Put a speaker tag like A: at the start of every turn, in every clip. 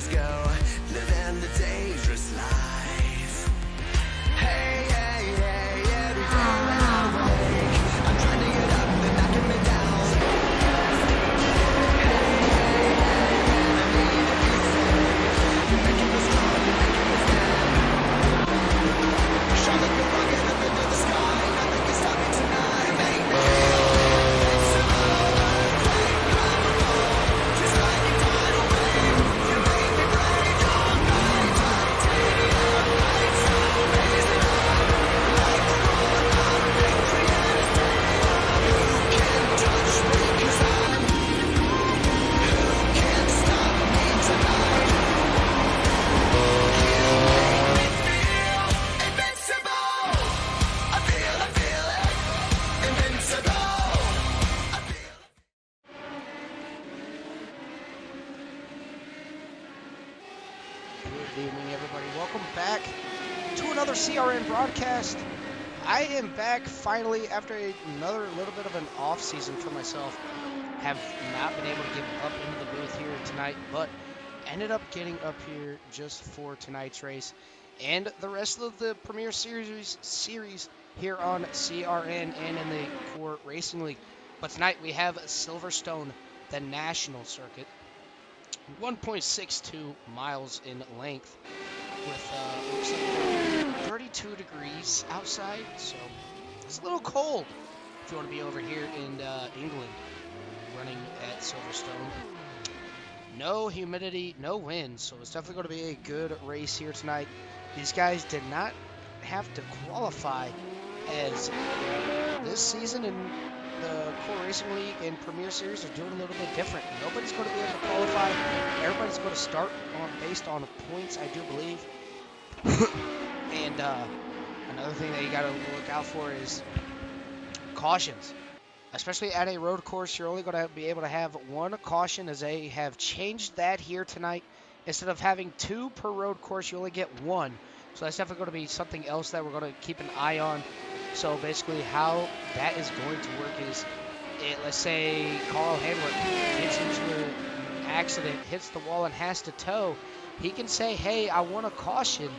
A: days go, living the dangerous life. Hey, hey, hey, every day when I wake, I'm trying to get up, they're knocking me down. Hey, hey, hey, enemy, if you say, you're making me strong, you're making me stand. Shot like a rocket up into the sky, nothing can stop me tonight. Make me invincible, earthquake, unstoppable, just like a tidal wave. You make me break all night, titanium, lights so amazing. Like the roar of victory and its payoff. Who can touch me? 'Cause I'm who can stop me tonight? You make me feel invincible. I feel it, invincible. I feel it.
B: Good evening, everybody. Welcome back to another CRN broadcast. I am back finally after another little bit of an off season for myself. Have not been able to get up into the booth here tonight, but ended up getting up here just for tonight's race and the rest of the Premier Series here on CRN and in the Core Racing League. But tonight we have Silverstone, the national circuit. 1.62 miles in length with looks like 32 degrees outside, so it's a little cold if you want to be over here in England running at Silverstone. No humidity, no wind, so it's definitely going to be a good race here tonight. These guys did not have to qualify as this season in the Core Racing League and Premier Series are doing a little bit different. Nobody's going to be able to qualify. Everybody's going to start based on points, I do believe. And another thing that you got to look out for is cautions. Especially at a road course, you're only going to be able to have one caution, as they have changed that here tonight. Instead of having two per road course, you only get one. So that's definitely going to be something else that we're going to keep an eye on. So basically how that is going to work is, let's say Carl Hanworth gets into an accident, hits the wall, and has to tow. He can say, hey, I want a caution,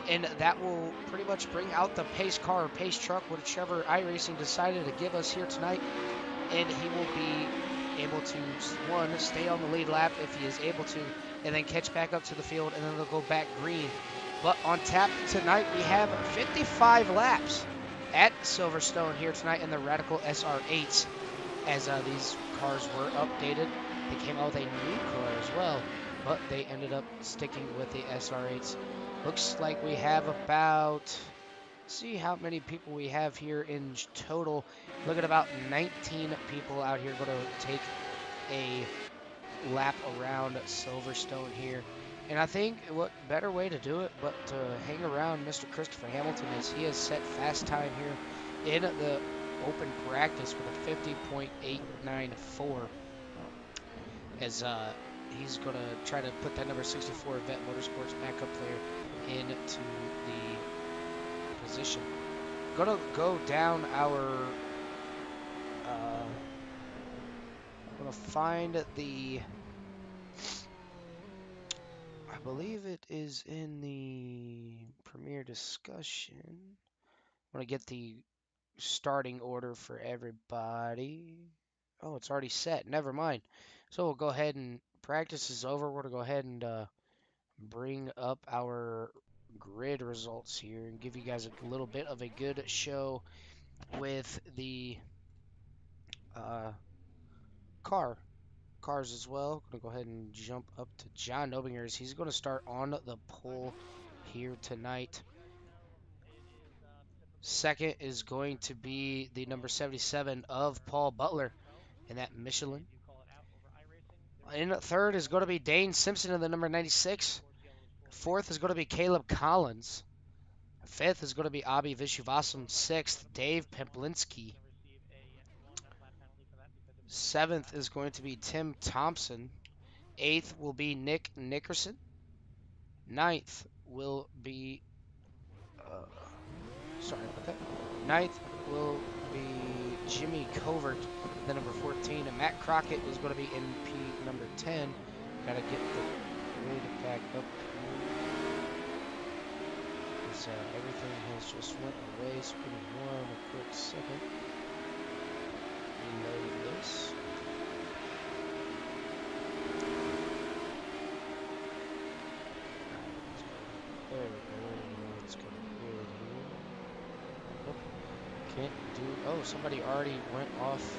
B: and that will pretty much bring out the pace car or pace truck, whichever iRacing decided to give us here tonight, and he will be able to, one, stay on the lead lap if he is able to, and then catch back up to the field, and then they'll go back green. But on tap tonight, we have 55 laps at Silverstone here tonight in the Radical SR8s, as these cars were updated. They came out with a new car as well, but they ended up sticking with the SR8s. Looks like we have about, see how many people we have here in total. Look at about 19 people out here going to take a lap around Silverstone here. And I think what better way to do it but to hang around Mr. Christopher Hamilton, as he has set fast time here in the open practice with a 50.894, as he's going to try to put that number 64 Vet Motorsports back up there into the position. Going to go down our, going to find the, I believe it is in the Premier discussion. I'm going to get the starting order for everybody. Oh, it's already set. Never mind. So we'll go ahead and practice is over. We're going to go ahead and bring up our grid results here and give you guys a little bit of a good show with the cars as well. Going to go ahead and jump up to John Nobinger. He's going to start on the pole here tonight. Second is going to be the number 77 of Paul Butler in that Michelin. In third is going to be Dane Simpson in the number 96. Fourth is going to be Caleb Collins. Fifth is going to be Abhi Vishwasam. Sixth, Dave Pemplinski. Seventh is going to be Tim Thompson. Eighth will be Nick Nickerson. Ninth will be... sorry about that. Ninth will be Jimmy Covert, the number 14. And Matt Crockett is going to be in P number 10. Got to get the good back up here. Everything has just went away, so give me a quick second. Reload this. There we go. Let's go here. Can't do. Oh, somebody already went off.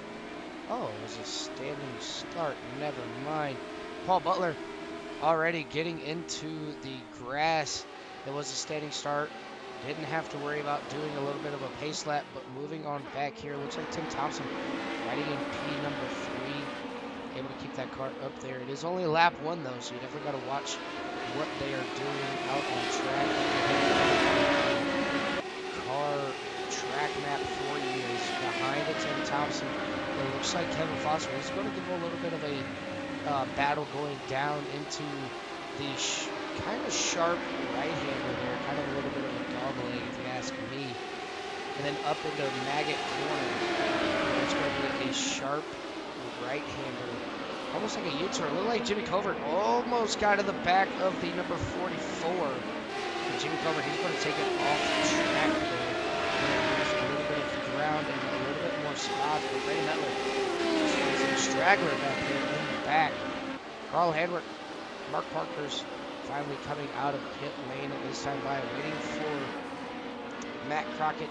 B: Oh, it was a standing start. Never mind. Paul Butler already getting into the grass. It was a standing start. Didn't have to worry about doing a little bit of a pace lap, but moving on back here. Looks like Tim Thompson riding in P number 3. Able to keep that car up there. It is only lap 1 though, so you definitely got to watch what they are doing out on track. Car track map for you is behind it, Tim Thompson. It looks like Kevin Foster is going to give a little bit of a battle going down into the kind of sharp right-hander there, kind of a little bit of a dog leg if you ask me. And then up into Maggot corner, it's going to be a sharp right-hander, almost like a U-turn. Looked like Jimmy Covert almost got to the back of the number 44. And Jimmy Covert, he's going to take it off the track there. There's a little bit of ground and a little bit more spots, but Brady Mettler is a straggler back there in the back. Carl Handwick, Mark Parker's finally coming out of pit lane at this time by waiting for Matt Crockett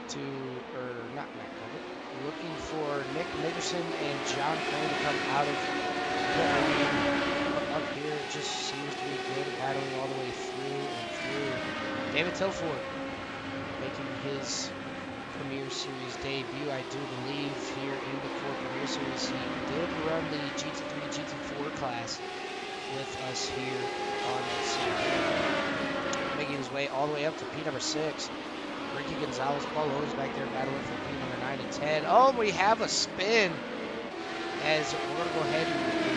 B: to, or not Matt Crockett, looking for Nick Nickerson and John Crane to come out of pit lane. Up here, it just seems to be good, battling all the way through and through. David Tilford making his Premier Series debut, I do believe, here in the Core Premier Series. He did run the GT3, GT4 class with us here on Saturday. Making his way all the way up to P number 6. Ricky Gonzalez, Paul Owens back there battling for P number 9 and 10. Oh, we have a spin. As we're going to go ahead and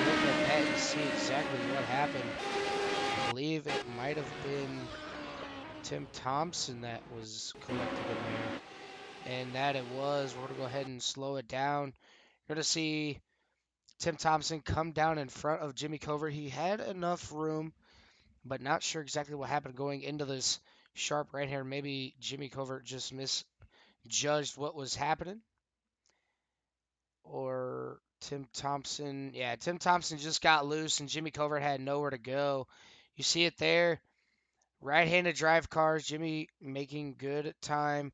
B: look at that and see exactly what happened. I believe it might have been Tim Thompson that was collected in there. And that it was. We're going to go ahead and slow it down. You're going to see Tim Thompson come down in front of Jimmy Covert. He had enough room, but not sure exactly what happened going into this sharp right here. Maybe Jimmy Covert just misjudged what was happening. Or Tim Thompson. Yeah, Tim Thompson just got loose and Jimmy Covert had nowhere to go. You see it there. Right-handed drive cars. Jimmy making good time.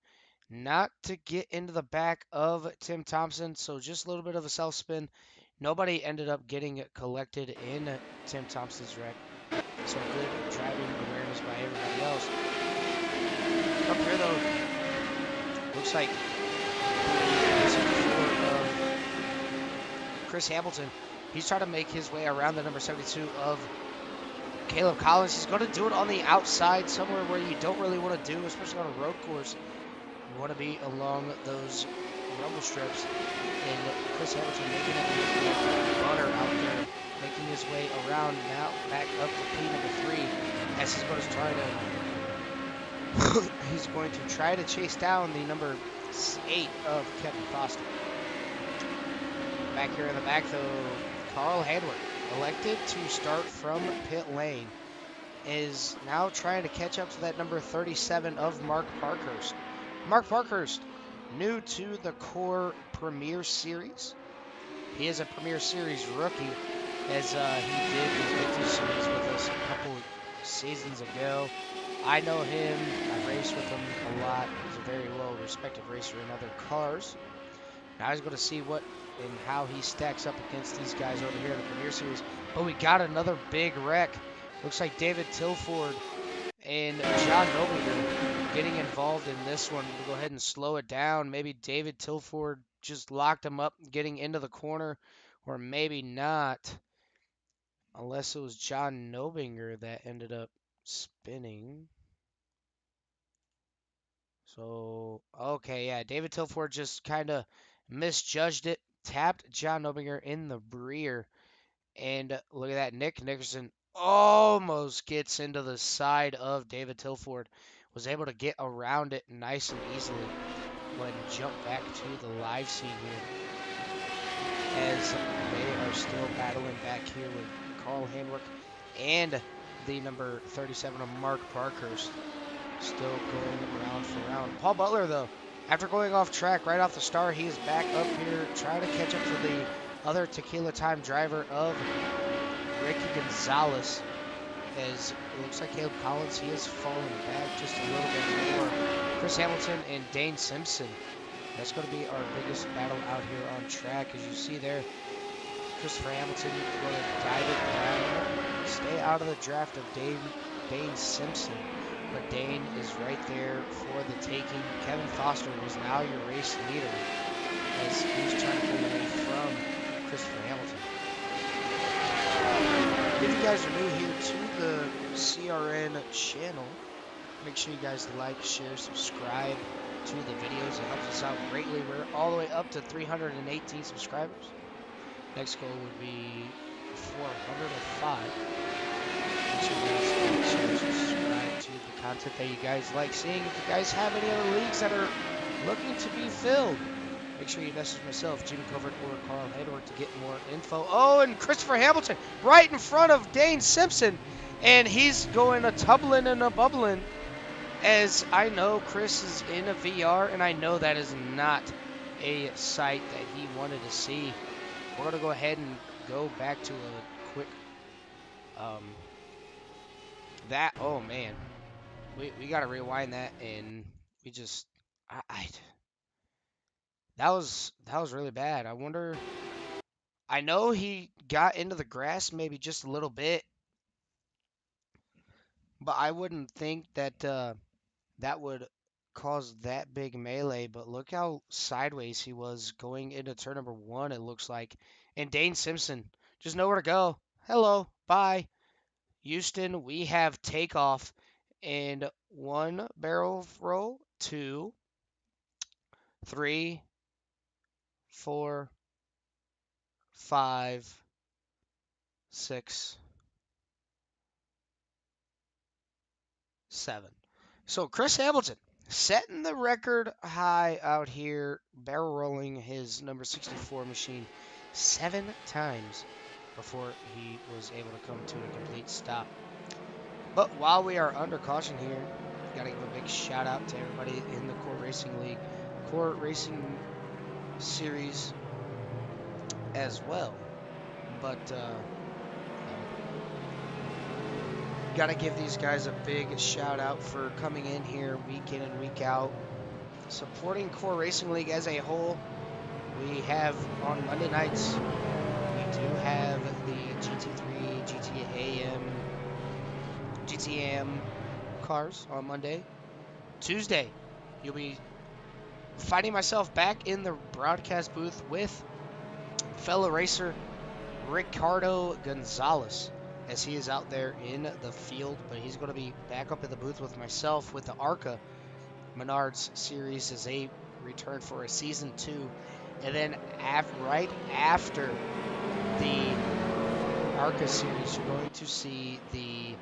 B: Not to get into the back of Tim Thompson, so just a little bit of a self-spin. Nobody ended up getting collected in Tim Thompson's wreck, so good driving awareness by everybody else. Up here, though, looks like Chris Hamilton. He's trying to make his way around the number 72 of Caleb Collins. He's going to do it on the outside, somewhere where you don't really want to do, especially on a road course. You want to be along those rumble strips, and Chris Hamilton making it runner out there, making his way around now back up to P number 3 as he's going to try to chase down the number 8 of Kevin Foster. Back here in the back though, Carl Handwick, elected to start from pit lane, is now trying to catch up to that number 37 of Mark Parkhurst. Mark Parkhurst, new to the Core Premier Series. He is a Premier Series rookie, as he did the Victory Series with us a couple seasons ago. I know him. I've raced with him a lot. He's a very well-respected racer in other cars. Now he's going to see what and how he stacks up against these guys over here in the Premier Series. But we got another big wreck. Looks like David Tilford and John Noblinger getting involved in this one. We'll go ahead and slow it down. Maybe David Tilford just locked him up getting into the corner, or maybe not. Unless it was John Noblinger that ended up spinning. So, okay, yeah, David Tilford just kind of misjudged it. Tapped John Noblinger in the rear. And look at that. Nick Nickerson almost gets into the side of David Tilford. Was able to get around it nice and easily. Go ahead and jump back to the live scene here. As they are still battling back here with Carl Handwick and the number 37 of Mark Parkhurst. Still going round for round. Paul Butler, though, after going off track right off the start, he is back up here trying to catch up to the other Tequila Time driver of Ricky Gonzalez. As it looks like Caleb Collins, he has fallen back just a little bit more. Chris Hamilton and Dane Simpson. That's going to be our biggest battle out here on track. As you see there, Christopher Hamilton going to dive it down. Stay out of the draft of Dane Simpson. But Dane is right there for the taking. Kevin Foster is now your race leader as he's trying to pull away from Christopher Hamilton. If you guys are new here to the CRN channel, make sure you guys like, share, subscribe to the videos. It helps us out greatly. We're all the way up to 318 subscribers. Next goal would be 405. Make sure you guys like, share, subscribe to the content that you guys like seeing. If you guys have any other leagues that are looking to be filled, make sure you message myself, Jimmy Covert, or Carl Hedorf to get more info. Oh, and Christopher Hamilton right in front of Dane Simpson. And he's going a tumbling and a bubbling. As I know Chris is in a VR, and I know that is not a sight that he wanted to see. We're going to go ahead and go back to a quick... oh, man. We got to rewind that, and we just... That was really bad. I wonder... I know he got into the grass maybe just a little bit, but I wouldn't think that that would cause that big melee. But look how sideways he was going into turn number 1, it looks like. And Dane Simpson, just nowhere to go. Hello, bye. Houston, we have takeoff. And 1 barrel roll, 2, 3, 4, 5, 6, 7. So Chris Hamilton setting the record high out here, barrel rolling his number 64 machine 7 times before he was able to come to a complete stop. But while we are under caution here, gotta give a big shout out to everybody in the Core Racing League, Core Racing Series as well. But gotta give these guys a big shout out for coming in here week in and week out, supporting Core Racing League as a whole. We have on Monday nights, we do have the GT3, GTAM cars on Monday. Tuesday, you'll be finding myself back in the broadcast booth with fellow racer Ricardo Gonzalez, as he is out there in the field, but he's going to be back up in the booth with myself with the ARCA Menards series as they return for a season 2. And then right after the ARCA series, you're going to see the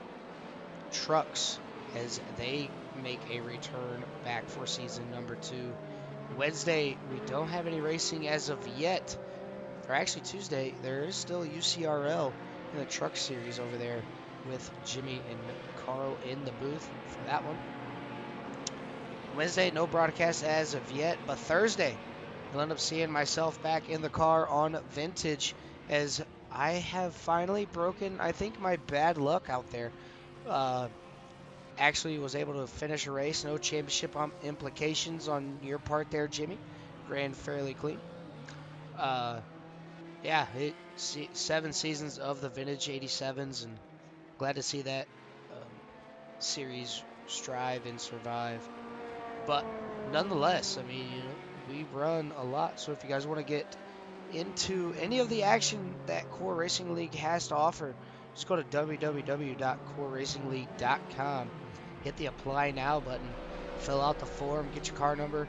B: trucks as they make a return back for season number 2. Wednesday, we don't have any racing as of yet. Or actually Tuesday, there is still UCRL in the truck series over there with Jimmy and Carl in the booth for that one. Wednesday, no broadcast as of yet, but Thursday, you'll end up seeing myself back in the car on Vintage as I have finally broken, I think, my bad luck out there. Actually was able to finish a race, no championship implications on your part there, Jimmy. Ran fairly clean. Yeah, 7 seasons of the Vintage 87s, and glad to see that series strive and survive. But nonetheless, I mean, we run a lot, so if you guys want to get into any of the action that Core Racing League has to offer, just go to www.coreracingleague.com, hit the Apply Now button, fill out the form, get your car number,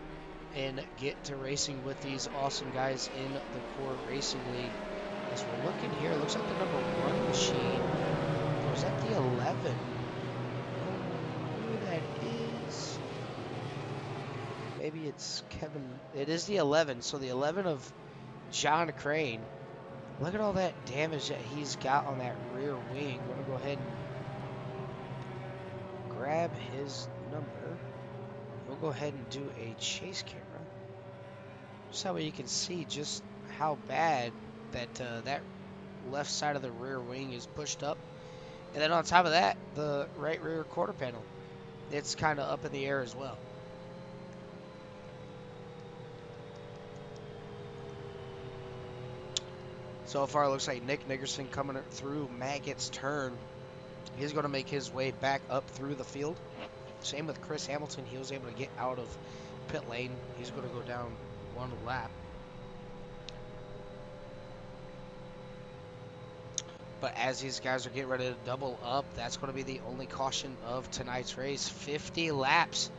B: and get to racing with these awesome guys in the Core Racing League. As we're looking here, it looks like the number 1 machine. Or is that the 11? I don't know who that is. Maybe it's Kevin. It is the 11. So the 11 of John Crane Look at all that damage that he's got on that rear wing. We're going to go ahead and grab his number. We'll go ahead and do a chase camera. Just that way you can see just how bad that that left side of the rear wing is pushed up. And then on top of that, the right rear quarter panel, it's kind of up in the air as well. So far, it looks like Nick Nickerson coming through Maggott's turn. He's going to make his way back up through the field. Same with Chris Hamilton. He was able to get out of pit lane. He's going to go down one lap. But as these guys are getting ready to double up, that's going to be the only caution of tonight's race. 50 laps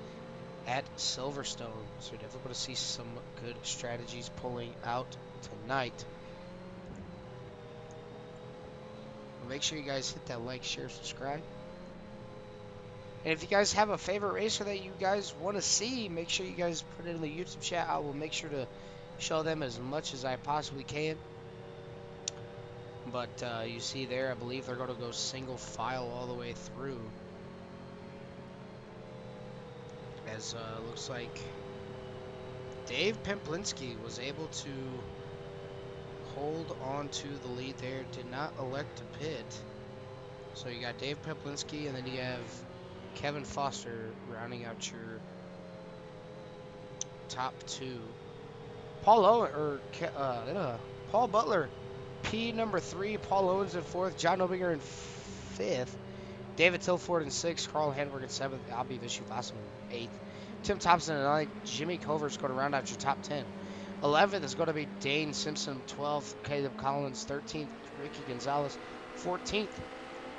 B: at Silverstone. So you're definitely going to see some good strategies pulling out tonight. Make sure you guys hit that like, share, subscribe. And if you guys have a favorite racer that you guys want to see, make sure you guys put it in the YouTube chat. I will make sure to show them as much as I possibly can. But you see there, I believe they're going to go single file all the way through. As looks like Dave Pemplinski was able to hold on to the lead there, did not elect to pit. So you got Dave Pemplinski, and then you have Kevin Foster rounding out your top two. Paul Butler, P number 3, Paul Owens in 4th, John Obinger in 5th, David Tilford in 6th, Carl Hanberg in 7th, Abhi Vishwavasan in 8th, Tim Thompson in 9th, Jimmy Cover's going to round out your top 10. 11th is going to be Dane Simpson, 12th, Caleb Collins, 13th, Ricky Gonzalez, 14th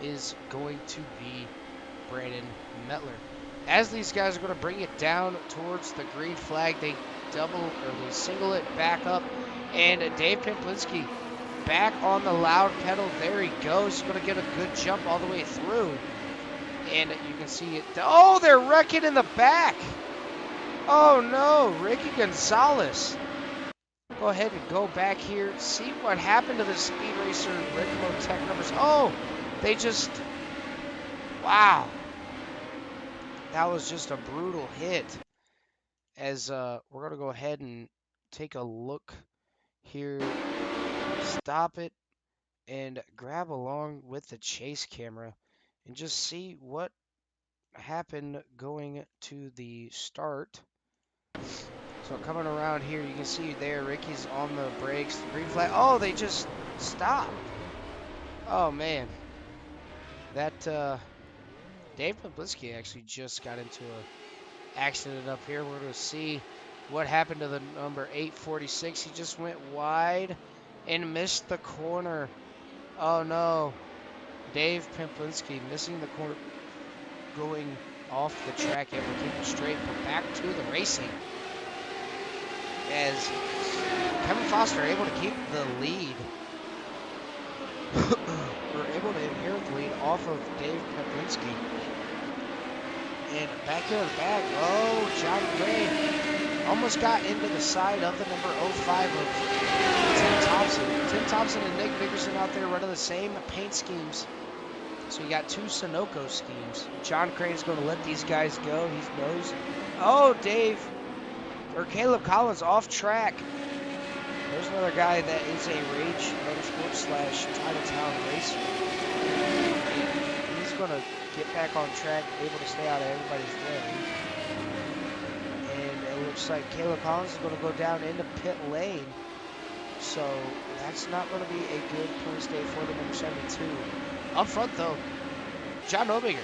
B: is going to be Brandon Mettler. As these guys are going to bring it down towards the green flag, they they single it back up, and Dave Pemplinski back on the loud pedal. There he goes. He's going to get a good jump all the way through, and you can see it. Oh, they're wrecking in the back. Oh no, Ricky Gonzalez. Go ahead and go back here. See what happened to the Speed Racer Rickmo Tech numbers. Oh, they just, wow. That was just a brutal hit. As we're going to go ahead and take a look here. Stop it and grab along with the chase camera and just see what happened going to the start. So coming around here, you can see there, Ricky's on the brakes, the green flag. Oh, they just stopped. Oh, man. That, Dave Pemplinski actually just got into a accident up here. We're going to see what happened to the number 846. He just went wide and missed the corner. Oh, no. Dave Pemplinski missing the corner, going off the track, able to keep it straight, but back to the racing. As Kevin Foster able to keep the lead, or able to inherit the lead off of Dave Pemplinski. And back here in the back, oh, John Gray almost got into the side of the number 05 of Tim Thompson. Tim Thompson and Nick Nickerson out there running the same paint schemes. So you got two Sunoco schemes. John Crane's going to let these guys go. He knows. Oh, Caleb Collins off track. There's another guy that is a Rage Motorsports / Titletown racer. He's going to get back on track, able to stay out of everybody's way. And it looks like Caleb Collins is going to go down into pit lane. So that's not going to be a good place day for the number 72. Up front, though, John Obinger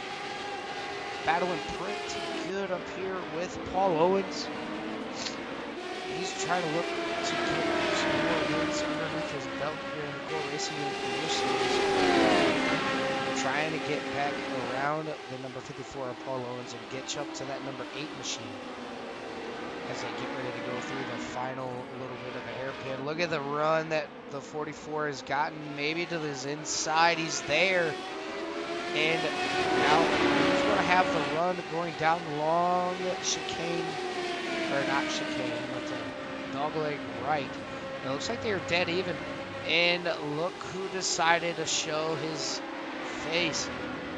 B: battling pretty good up here with Paul Owens. He's trying to look to get some more wins underneath his belt here in the Core Racing Career Series. Trying to get back around the number 54 of Paul Owens and get up to that number 8 machine as they get ready to go through the final little bit of a hairpin. Look at the run that the 44 has gotten, maybe to his inside. He's there. And now he's going to have the run going down the long chicane, or not chicane, but dogleg right. It looks like they are dead even And look who decided to show his face.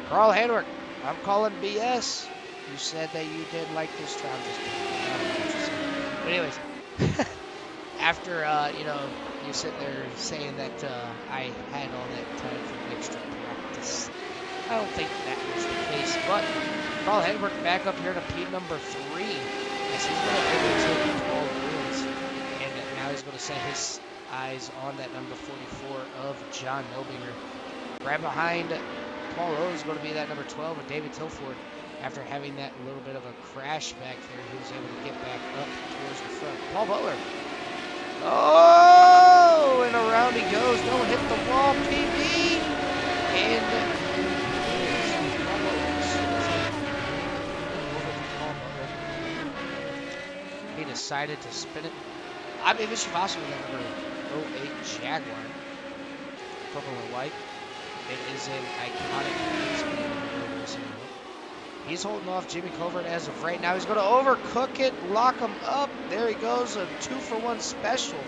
B: Carl Hedrick, I'm calling BS. You said that you did like this track. I'm just kidding. I don't know what you said. But anyways, after, you're sitting there saying that I had all that time for extra practice. I don't think that was the case, but Carl Hedrick back up here to P number 3 as he's going to overtake Paul Lewis. And now he's going to set his eyes on that number 44 of John Nobinger. Right behind Paul O is going to be that number 12 of David Tilford. After having that little bit of a crash back there, he was able to get back up towards the front. Paul Butler. Oh, and around he goes. Don't hit the wall, PB. And he decided to spin it. Abi Vishwavasu with that number 08 Jaguar. Purple and white. It is an iconic piece. He's holding off Jimmy Covert as of right now. He's going to overcook it, lock him up. There he goes, a 2-for-1 special.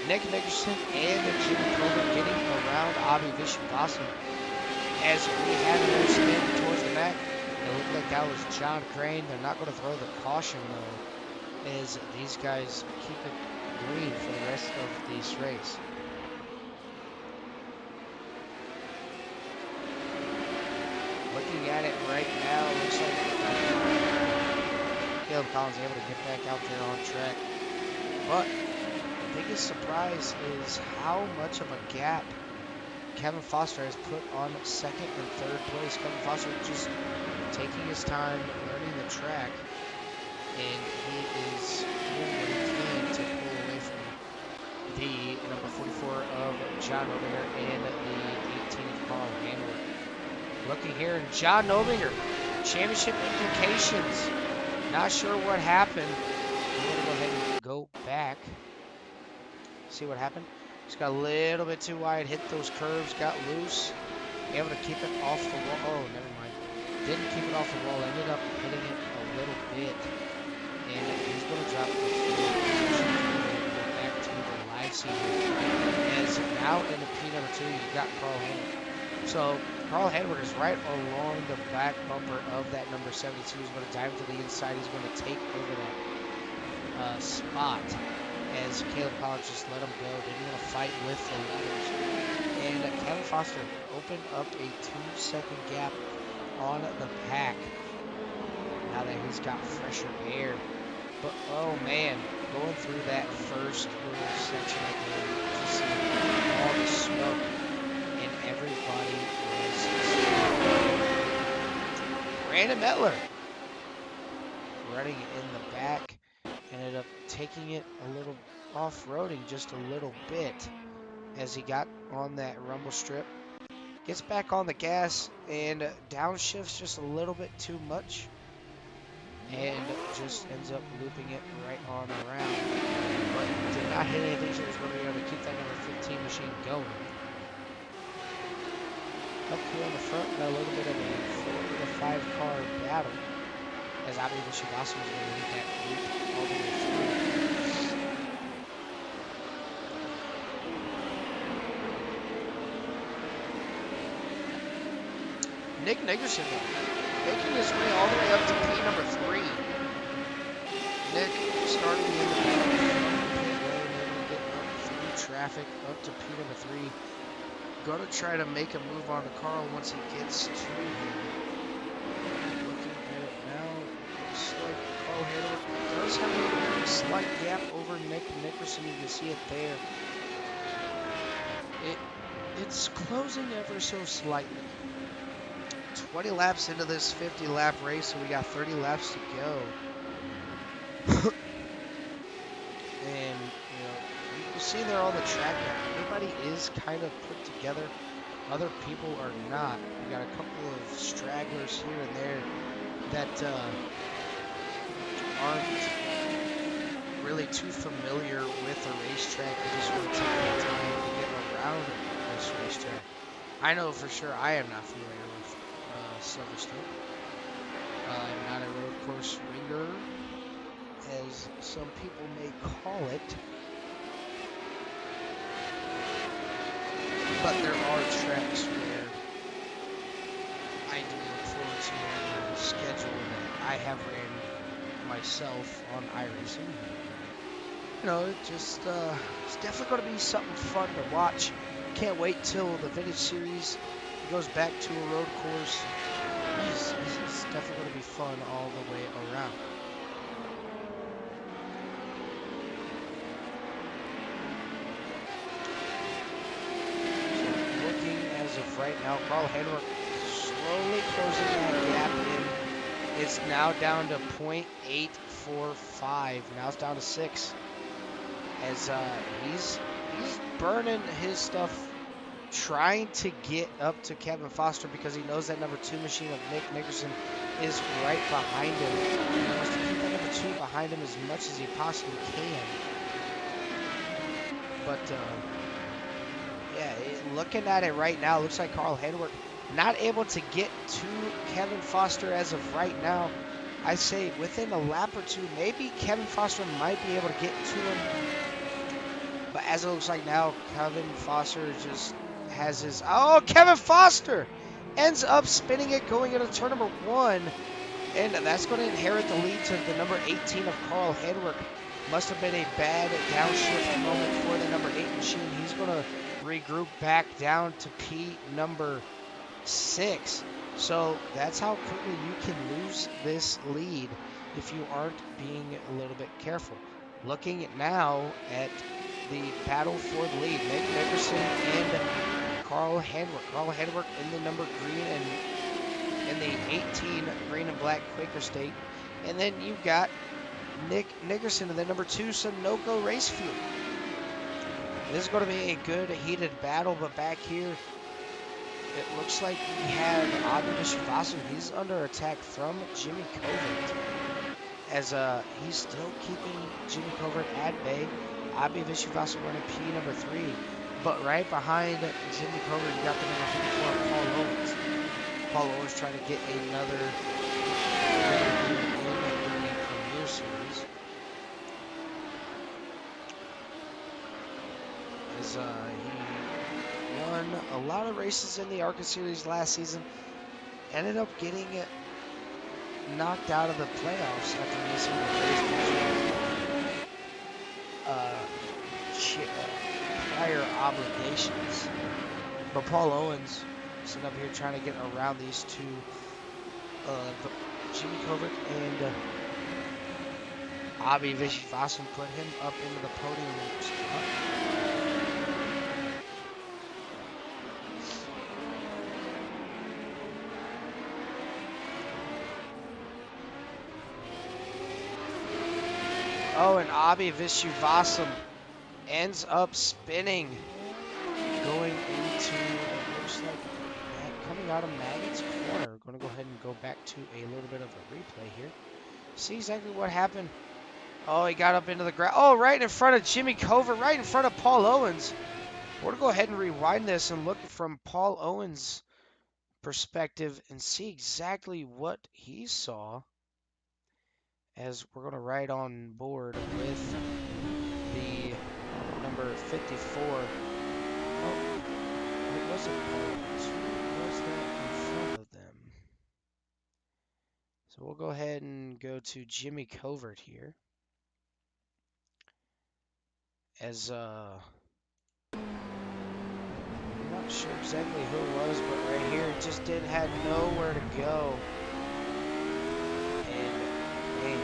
B: Nick Nickerson and Jimmy Covert getting around Abi Vishwavasu. As we have him spin towards the back, it looked like that was John Crane. They're not going to throw the caution though, as these guys keep it green for the rest of this race. Looking at it right now, looks like Caleb Collins able to get back out there on track. But the biggest surprise is how much of a gap Kevin Foster has put on second and third place. Kevin Foster just taking his time, learning the track, and he is doing what he can to pull away from the number 44 of John Nobinger and the 18 of Carl Handler. Looking here, and John Nobinger, championship implications. Not sure what happened. We're going to go ahead and go back. See what happened. Just got a little bit too wide, hit those curves, got loose. Able to keep it off the wall. Oh, never mind. Didn't keep it off the wall. Ended up hitting it a little bit. And he's going to drop the field. Back to the live seat. As now in the P number 2, you got Carl Henry. So Carl Hedward is right along the back bumper of that number 72. He's going to dive to the inside. He's going to take over that spot as Caleb Collins just let him go. Didn't want to fight with the leaders. And Kevin Foster opened up a 2-second gap on the pack now that he's got fresher air. But oh man, going through that first little section right there, you see all the smoke. Everybody was Brandon Mettler running in the back, ended up taking it a little off-roading just a little bit as he got on that rumble strip. Gets back on the gas and downshifts just a little bit too much and just ends up looping it right on around. But did not hit anything, so was going to be able to keep that number 15 machine going. Up here on the front, got a little bit of a 4 to 5 car battle as Abi Vishwavasu was going to lead that group all the way through. Nick Nickerson making his way all the way up to P number 3. Nick starting in the back, getting up through traffic up to P number 3. Going to try to make a move on to Carl once he gets to him. Looking at it now, looks like Carl Hedrick does have a very slight gap over Nick Nickerson. You can see it there. It's closing ever so slightly. 20 laps into this 50-lap race, so we got 30 laps to go. And, you can see there on the track that everybody is kind of put together. Other people are not. We got a couple of stragglers here and there that aren't really too familiar with the racetrack. They just want to take their time to get around this racetrack. I know for sure I am not familiar with Silverstone. I'm not a road course ringer, as some people may call it. But there are tracks where I do look forward to on the schedule that I have ran myself on iRacing. You know, it's definitely going to be something fun to watch. Can't wait till the Vintage Series goes back to a road course. It's definitely going to be fun all the way around. So looking as of right now, Carl Henrik slowly closing that gap in. It's now down to .845. Now it's down to 6. As he's burning his stuff, trying to get up to Kevin Foster because he knows that number 2 machine of Nick Nickerson is right behind him. He wants to keep that number 2 behind him as much as he possibly can. But yeah, looking at it right now, it looks like Carl Henrik not able to get to Kevin Foster as of right now. I say within a lap or two, maybe Kevin Foster might be able to get to him. But as it looks like now, Kevin Foster just has his... Oh, Kevin Foster ends up spinning it going into turn number 1. And that's going to inherit the lead to the number 18 of Carl Henrik. Must have been a bad downshift moment for the number 8 machine. He's going to regroup back down to P number 6. So that's how quickly you can lose this lead if you aren't being a little bit careful. Looking now at the battle for the lead, Nick Nickerson and Carl Henrik. Carl Henrik in the number green and in the 18 green and black Quaker State. And then you've got Nick Nickerson in the number 2 Sunoco Race Fuel. This is going to be a good heated battle, but back here it looks like we have Avi Vishvasu. He's under attack from Jimmy Covert, as he's still keeping Jimmy Covert at bay. Avi Vishvasu running P number 3, but right behind Jimmy Covert, you got the number 54, Paul Owens. Paul Owens trying to get another in the Premier Series. As he won a lot of races in the ARCA Series last season, ended up getting knocked out of the playoffs after missing the prior obligations. But Paul Owens sitting up here trying to get around these two, Jimmy Covert and Avi Vishvasu, put him up into the podium spot. Oh, and Avi Vishvasu ends up spinning, going into, it looks like, coming out of Maggot's corner. We're going to go ahead and go back to a little bit of a replay here. See exactly what happened. Oh, he got up into the ground. Oh, right in front of Jimmy Covert, right in front of Paul Owens. We're going to go ahead and rewind this and look from Paul Owens' perspective and see exactly what he saw, as we're going to ride on board with the number 54. Oh, it wasn't Paul Owens. Who was that in front of them? So we'll go ahead and go to Jimmy Covert here. As, I'm not sure exactly who it was, but right here it just had nowhere to go. And, hey,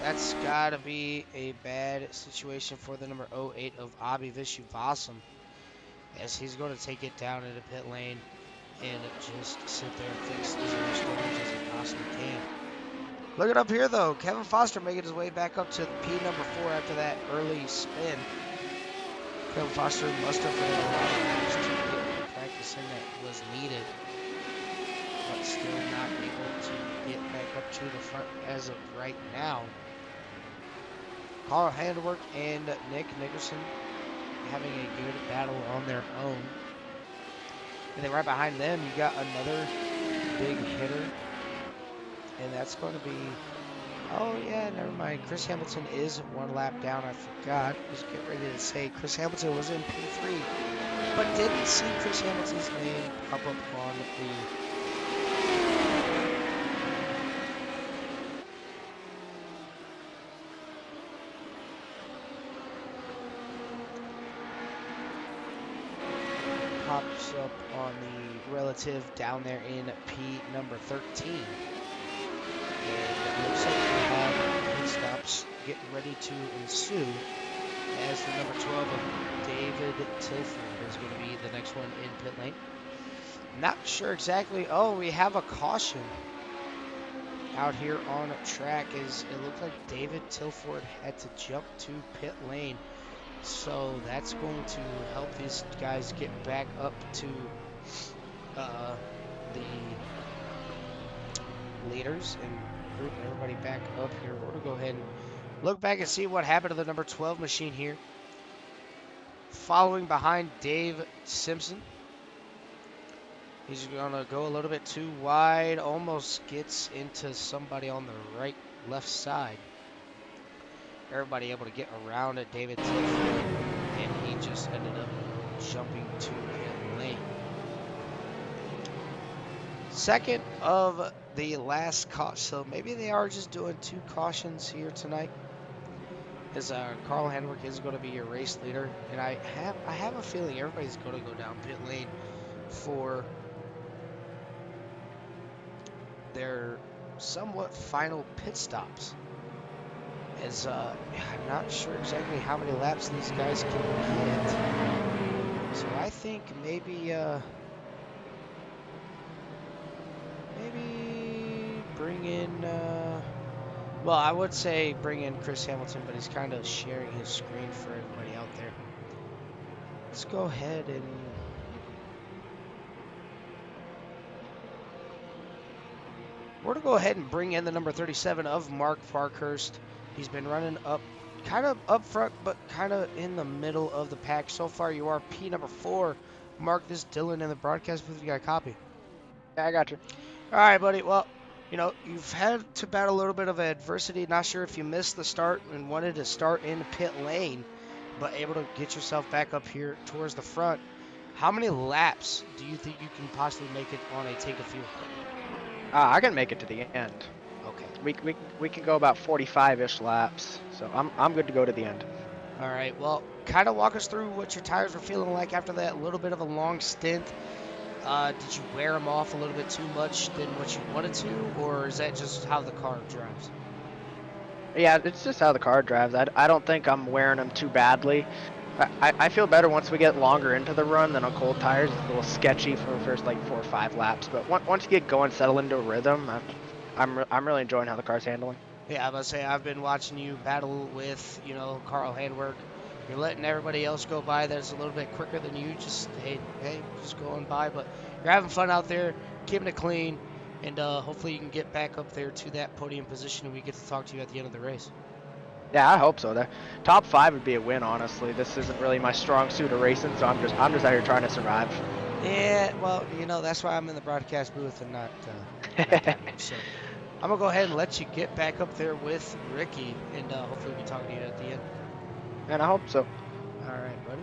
B: that's got to be a bad situation for the number 08 of Avi Vishvasu, as he's going to take it down into pit lane and just sit there and fix as much damage as he possibly can. Look it up here, though. Kevin Foster making his way back up to P number 4 after that early spin. Kevin Foster must have had a lot of laps to get the practice in that was needed, but still not able to get back up to the front as of right now. Carl Henrik and Nick Nickerson having a good battle on their own. And then right behind them, you got another big hitter. And that's going to be, oh yeah, never mind. Chris Hamilton is one lap down. I forgot. I was getting ready to say Chris Hamilton was in P3. but didn't see Chris Hamilton's name pop up on the pops up on the relative down there in P number 13. And it looks like we have pit stops getting ready to ensue as the number 12 of David Tilford is going to be the next one in pit lane. Not sure exactly. Oh, we have a caution out here on track. As it looked like David Tilford had to jump to pit lane. So that's going to help these guys get back up to the leaders and group everybody back up here. We're going to go ahead and look back and see what happened to the number 12 machine here. Following behind Dave Simpson. He's going to go a little bit too wide. Almost gets into somebody on the left side. Everybody able to get around at David Tilford, and he just ended up jumping to pit lane. Second of the last caution, so maybe they are just doing 2 cautions here tonight. As Carl Henwick is going to be your race leader, and I have a feeling everybody's going to go down pit lane for their somewhat final pit stops. As I'm not sure exactly how many laps these guys can get, so I think maybe bring in. Well, I would say bring in Chris Hamilton, but he's kind of sharing his screen for everybody out there. Let's go ahead and we're going to go ahead and bring in the number 37 of Mark Parkhurst. He's been running up, kind of up front, but kind of in the middle of the pack. So far, you are P number 4. Mark, this Dylan in the broadcast booth. You got a copy?
C: Yeah, I got you.
B: All right, buddy. Well, you know, you've had to battle a little bit of adversity. Not sure if you missed the start and wanted to start in pit lane, but able to get yourself back up here towards the front. How many laps do you think you can possibly make it on a take a few?
C: I can make it to the end.
B: Okay.
C: We can go about 45-ish laps, so I'm good to go to the end.
B: All right. Well, kind of walk us through what your tires were feeling like after that little bit of a long stint. Did you wear them off a little bit too much than what you wanted to, or is that just how the car drives?
C: Yeah, it's just how the car drives. I don't think I'm wearing them too badly. I feel better once we get longer into the run than on cold tires. It's a little sketchy for the first like 4 or 5 laps, but once you get going, settle into a rhythm, I'm really enjoying how the car's handling.
B: Yeah, I must say I've been watching you battle with, you know, Carl Handwerk. You're letting everybody else go by that's a little bit quicker than you. Just hey, just going by, but you're having fun out there, keeping it clean, and hopefully you can get back up there to that podium position, and we get to talk to you at the end of the race.
C: Yeah, I hope so. The top 5 would be a win, honestly. This isn't really my strong suit of racing, so I'm just out here trying to survive.
B: Yeah, well, you know, that's why I'm in the broadcast booth and not so I'm gonna go ahead and let you get back up there with Ricky, and hopefully we can talk to you at the end.
C: And I hope so.
B: All right, buddy.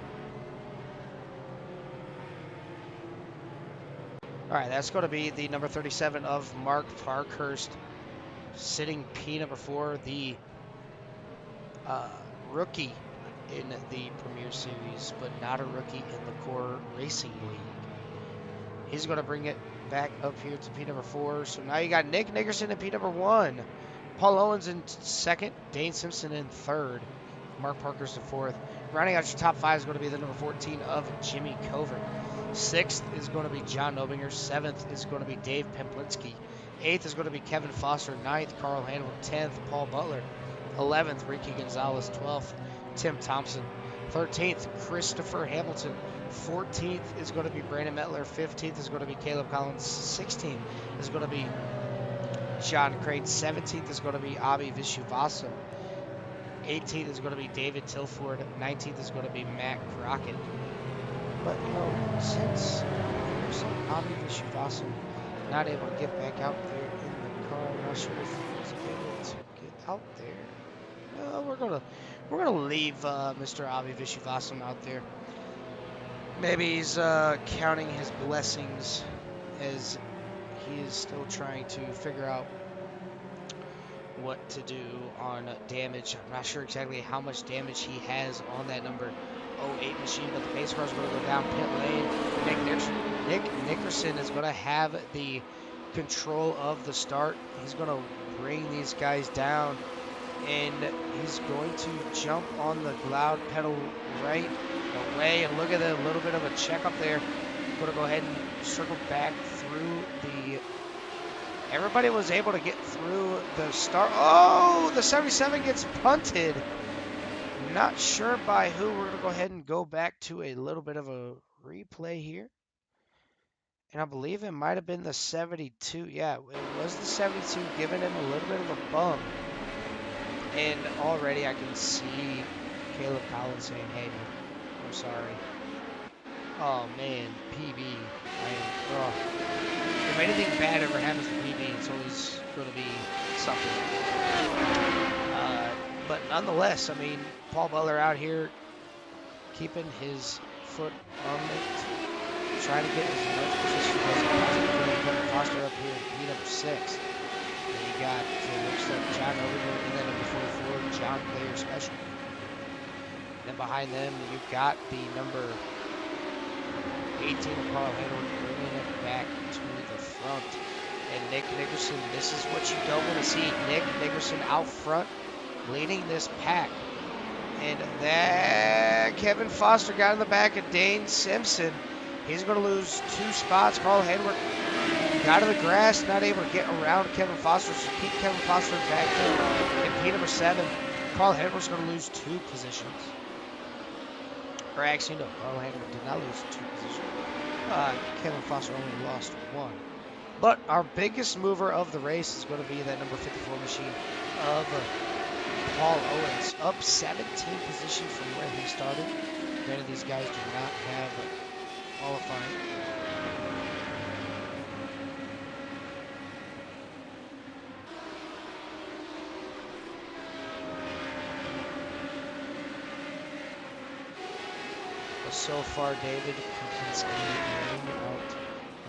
B: All right, that's going to be the number 37 of Mark Parkhurst, sitting P number 4, the rookie in the Premier Series, but not a rookie in the Core Racing League. He's going to bring it back up here to P number 4. So now you got Nick Nickerson in P number 1, Paul Owens in 2nd, Dane Simpson in 3rd, Mark Parkhurst in 4th. Rounding out your top 5 is going to be the number 14 of Jimmy Covert. 6th is going to be John Nobinger. 7th is going to be Dave Pemplinski. 8th is going to be Kevin Foster. 9th, Carl Handel. 10th, Paul Butler. 11th, Ricky Gonzalez. 12th, Tim Thompson. 13th, Christopher Hamilton. 14th is going to be Brandon Mettler. 15th is going to be Caleb Collins. 16th is going to be John Crane. 17th is going to be Avi Vishuvasam. 18th is going to be David Tilford. 19th is going to be Matt Crockett. But, you know, since Avi Vishuvasam not able to get back out there in the car, I'm not sure if he's able to get out there. We're gonna leave Mr. Avi Vishuvasam out there. Maybe he's counting his blessings as he is still trying to figure out what to do on damage. I'm not sure exactly how much damage he has on that number 08 machine, but the pace car is going to go down pit lane. Nick Nickerson is going to have the control of the start. He's going to bring these guys down, and he's going to jump on the loud pedal right away. And look at a little bit of a check up there. Going to go ahead and circle back through the. Everybody was able to get through the start. Oh, the 77 gets punted. Not sure by who. We're going to go ahead and go back to a little bit of a replay here. And I believe it might have been the 72. Yeah, it was the 72 giving him a little bit of a bump. And already I can see Caleb Collins saying, hey, man, I'm sorry. Oh, man, PB. If anything bad ever happens to PB, it's always going to be something. But nonetheless, I mean, Paul Butler out here keeping his foot on it, trying to get as much position as possible. Kevin Foster up here in P number 6. And you got, looks like John Overton in that number 44, John Player Special. Then behind them, you've got the number 18 of Carl Henry bringing it back to the front. And Nick Nickerson, this is what you don't want to see. Nick Nickerson out front, leading this pack. And that Kevin Foster got in the back of Dane Simpson. He's going to lose 2 spots. Carl Henwick got to the grass, not able to get around Kevin Foster, so keep Kevin Foster back there. In P number 7, Carl Henwick's going to lose 2 positions. Or actually, no, Carl Henwick did not lose 2 positions. Kevin Foster only lost 1. But our biggest mover of the race is going to be that number 54 machine of Paul Owens, up 17 positions from where he started. Granted, these guys do not have qualifying. But so far, David Kukinski laying out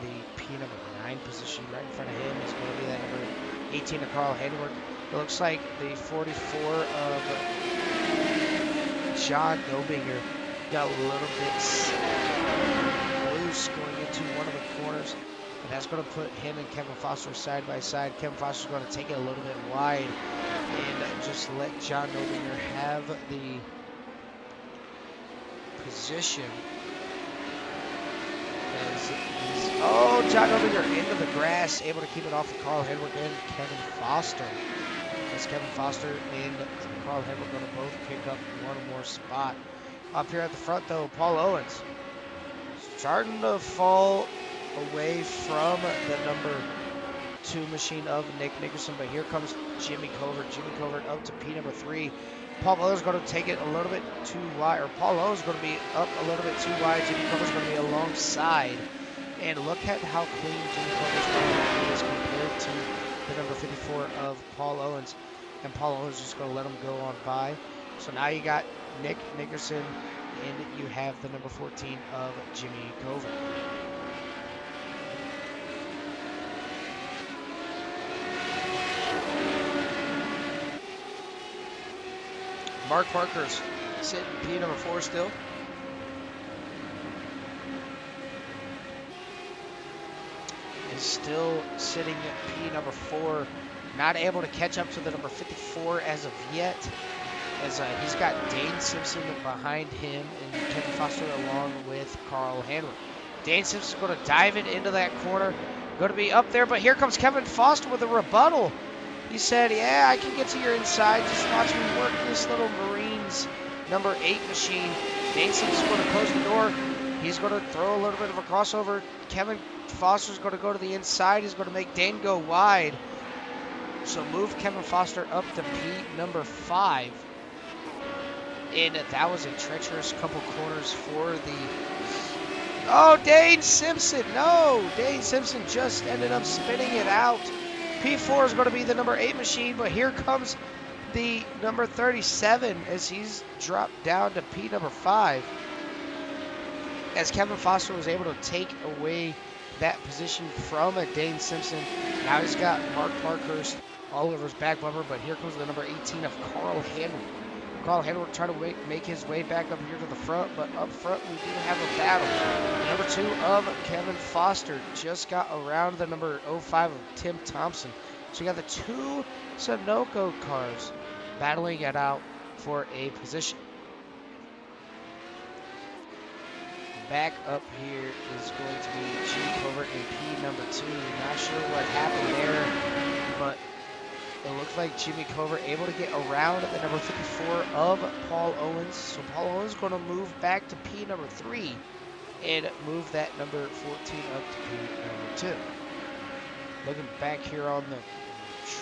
B: the P number 9 position. Right in front of him is going to be that number 18 of Carl Henwick. It looks like the 44 of John Dobinger got a little bit loose going into one of the corners. And that's going to put him and Kevin Foster side by side. Kevin Foster's going to take it a little bit wide and just let John Dobinger have the position. Oh, John Dobinger into the grass, able to keep it off of Carl Henwick and Kevin Foster. As Kevin Foster and Carl Henwick going to both pick up one more spot. Up here at the front, though, Paul Owens starting to fall away from the number 2 machine of Nick Nickerson, but here comes Jimmy Covert. Jimmy Covert up to P number 3. Paul Owens going to take it a little bit too wide, or Paul Owens going to be up a little bit too wide. Jimmy Covert's going to be alongside. And look at how clean Jimmy Covert's going to be as compared to the number 54 of Paul Owens. And Paul Owens is just going to let him go on by. So now you got Nick Nickerson, and you have the number 14 of Jimmy Covert. Mark Parker's sitting P number 4 still. Is still sitting at P number 4. Not able to catch up to the number 54 as of yet. As he's got Dane Simpson behind him and Kevin Foster along with Carl Henwick. Dane Simpson's going to dive it into that corner. Going to be up there, but here comes Kevin Foster with a rebuttal. He said, yeah, I can get to your inside. Just watch me work this little Marines number 8 machine. Dane Simpson's going to close the door. He's going to throw a little bit of a crossover. Kevin Foster's going to go to the inside. He's going to make Dane go wide. So move Kevin Foster up to P number 5. And that was a treacherous couple corners for the... Oh, Dane Simpson. No, Dane Simpson just ended up spinning it out. P4 is going to be the number 8 machine, but here comes the number 37 as he's dropped down to P number 5. as Kevin Foster was able to take away that position from Dane Simpson. Now he's got Mark Parkhurst all over his back bumper, but here comes the number 18 of Carl Hanwood. Carl Hanwood trying to make his way back up here to the front, but up front we do have a battle. The number 2 of Kevin Foster just got around the number 05 of Tim Thompson. So you got the 2 Sunoco cars battling it out for a position. Back up here is going to be Jimmy Covert in P number 2. Not sure what happened there, but it looks like Jimmy Covert able to get around the number 54 of Paul Owens. So Paul Owens is going to move back to P number 3 and move that number 14 up to P number 2. Looking back here on the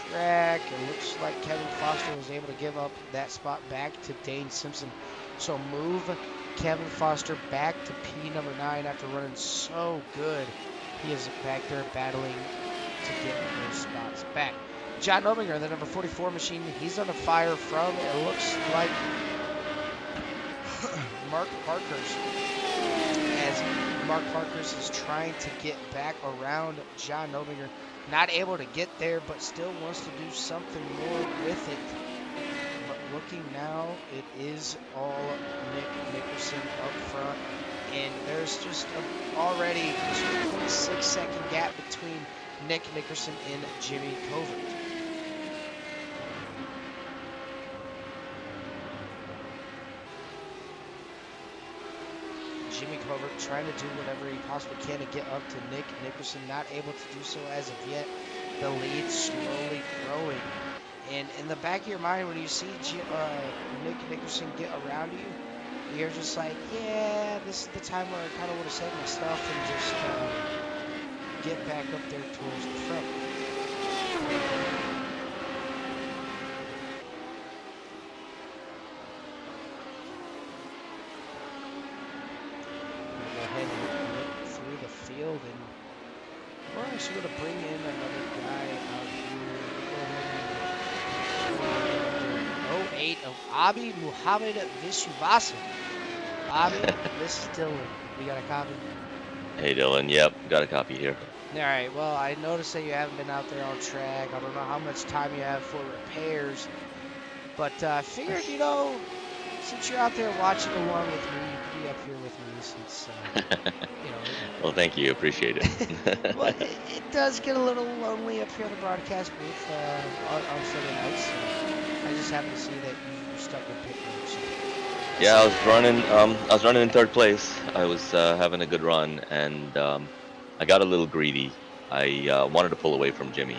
B: track, it looks like Kevin Foster was able to give up that spot back to Dane Simpson. So move Kevin Foster back to P number 9 after running so good. He is back there battling to get those spots back. John Obinger, the number 44 machine, he's on a fire from, it looks like, Mark Parkhurst. As Mark Parkhurst is trying to get back around John Obinger. Not able to get there, but still wants to do something more with it. But looking now, it is all Nick Nickerson up front. And there's just already a 2.6-second gap between Nick Nickerson and Jimmy Covert. Jimmy Covert trying to do whatever he possibly can to get up to Nick Nickerson, not able to do so as of yet. The lead slowly growing. And in the back of your mind, when you see Nick Nickerson get around you, you're just like, yeah, this is the time where I kind of want to save my stuff and just get back up there towards the front. Through the field, and we're actually going to bring in another guy out here. 08 of Abi Muhammad Vishwasan. Abi, this is Dylan. You got a copy?
D: Hey Dylan, yep, got a copy here.
B: Alright, well, I noticed that you haven't been out there on track. I don't know how much time you have for repairs, but I figured, you know, since you're out there watching along with me, you could be up here with me since, you know.
D: Well, thank you, appreciate it.
B: Well, it does get a little lonely up here on the broadcast booth on Sunday nights. So I just happened to see that you stuck in pit road. So.
D: Yeah, I was running in third place. I was having a good run, and I got a little greedy. I wanted to pull away from Jimmy,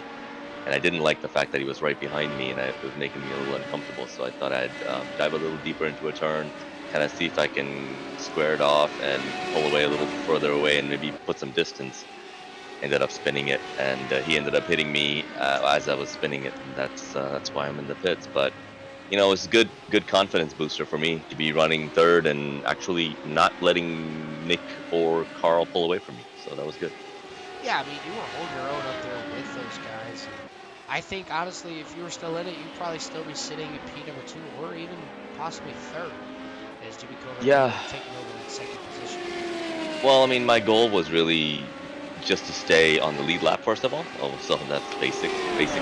D: and I didn't like the fact that he was right behind me, and it was making me a little uncomfortable. So I thought I'd dive a little deeper into a turn, kind of see if I can square it off and pull away a little further away and maybe put some distance. Ended up spinning it, and he ended up hitting me as I was spinning it. And that's why I'm in the pits. But you know, it's a good confidence booster for me to be running third and actually not letting Nick or Carl pull away from me. So that was good.
B: Yeah, I mean, you were holding your own up there with those guys. And I think, honestly, if you were still in it, you'd probably still be sitting at P number 2 or even possibly third as Jimmy Covert taking over in second position.
D: Well, I mean, my goal was really just to stay on the lead lap first of all. So that's basic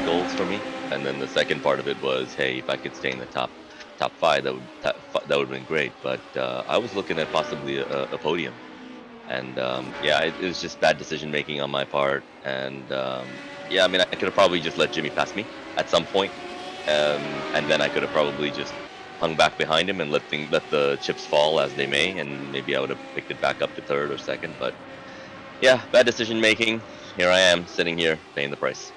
D: goals for me. And then the second part of it was, hey, if I could stay in the top 5, that would have been great. But I was looking at possibly a podium. And yeah, it was just bad decision making on my part. And yeah, I mean, I could have probably just let Jimmy pass me at some point. And then I could have probably just hung back behind him and let the chips fall as they may, and maybe I would have picked it back up to third or second. But yeah, bad decision making. Here I am sitting here paying the price.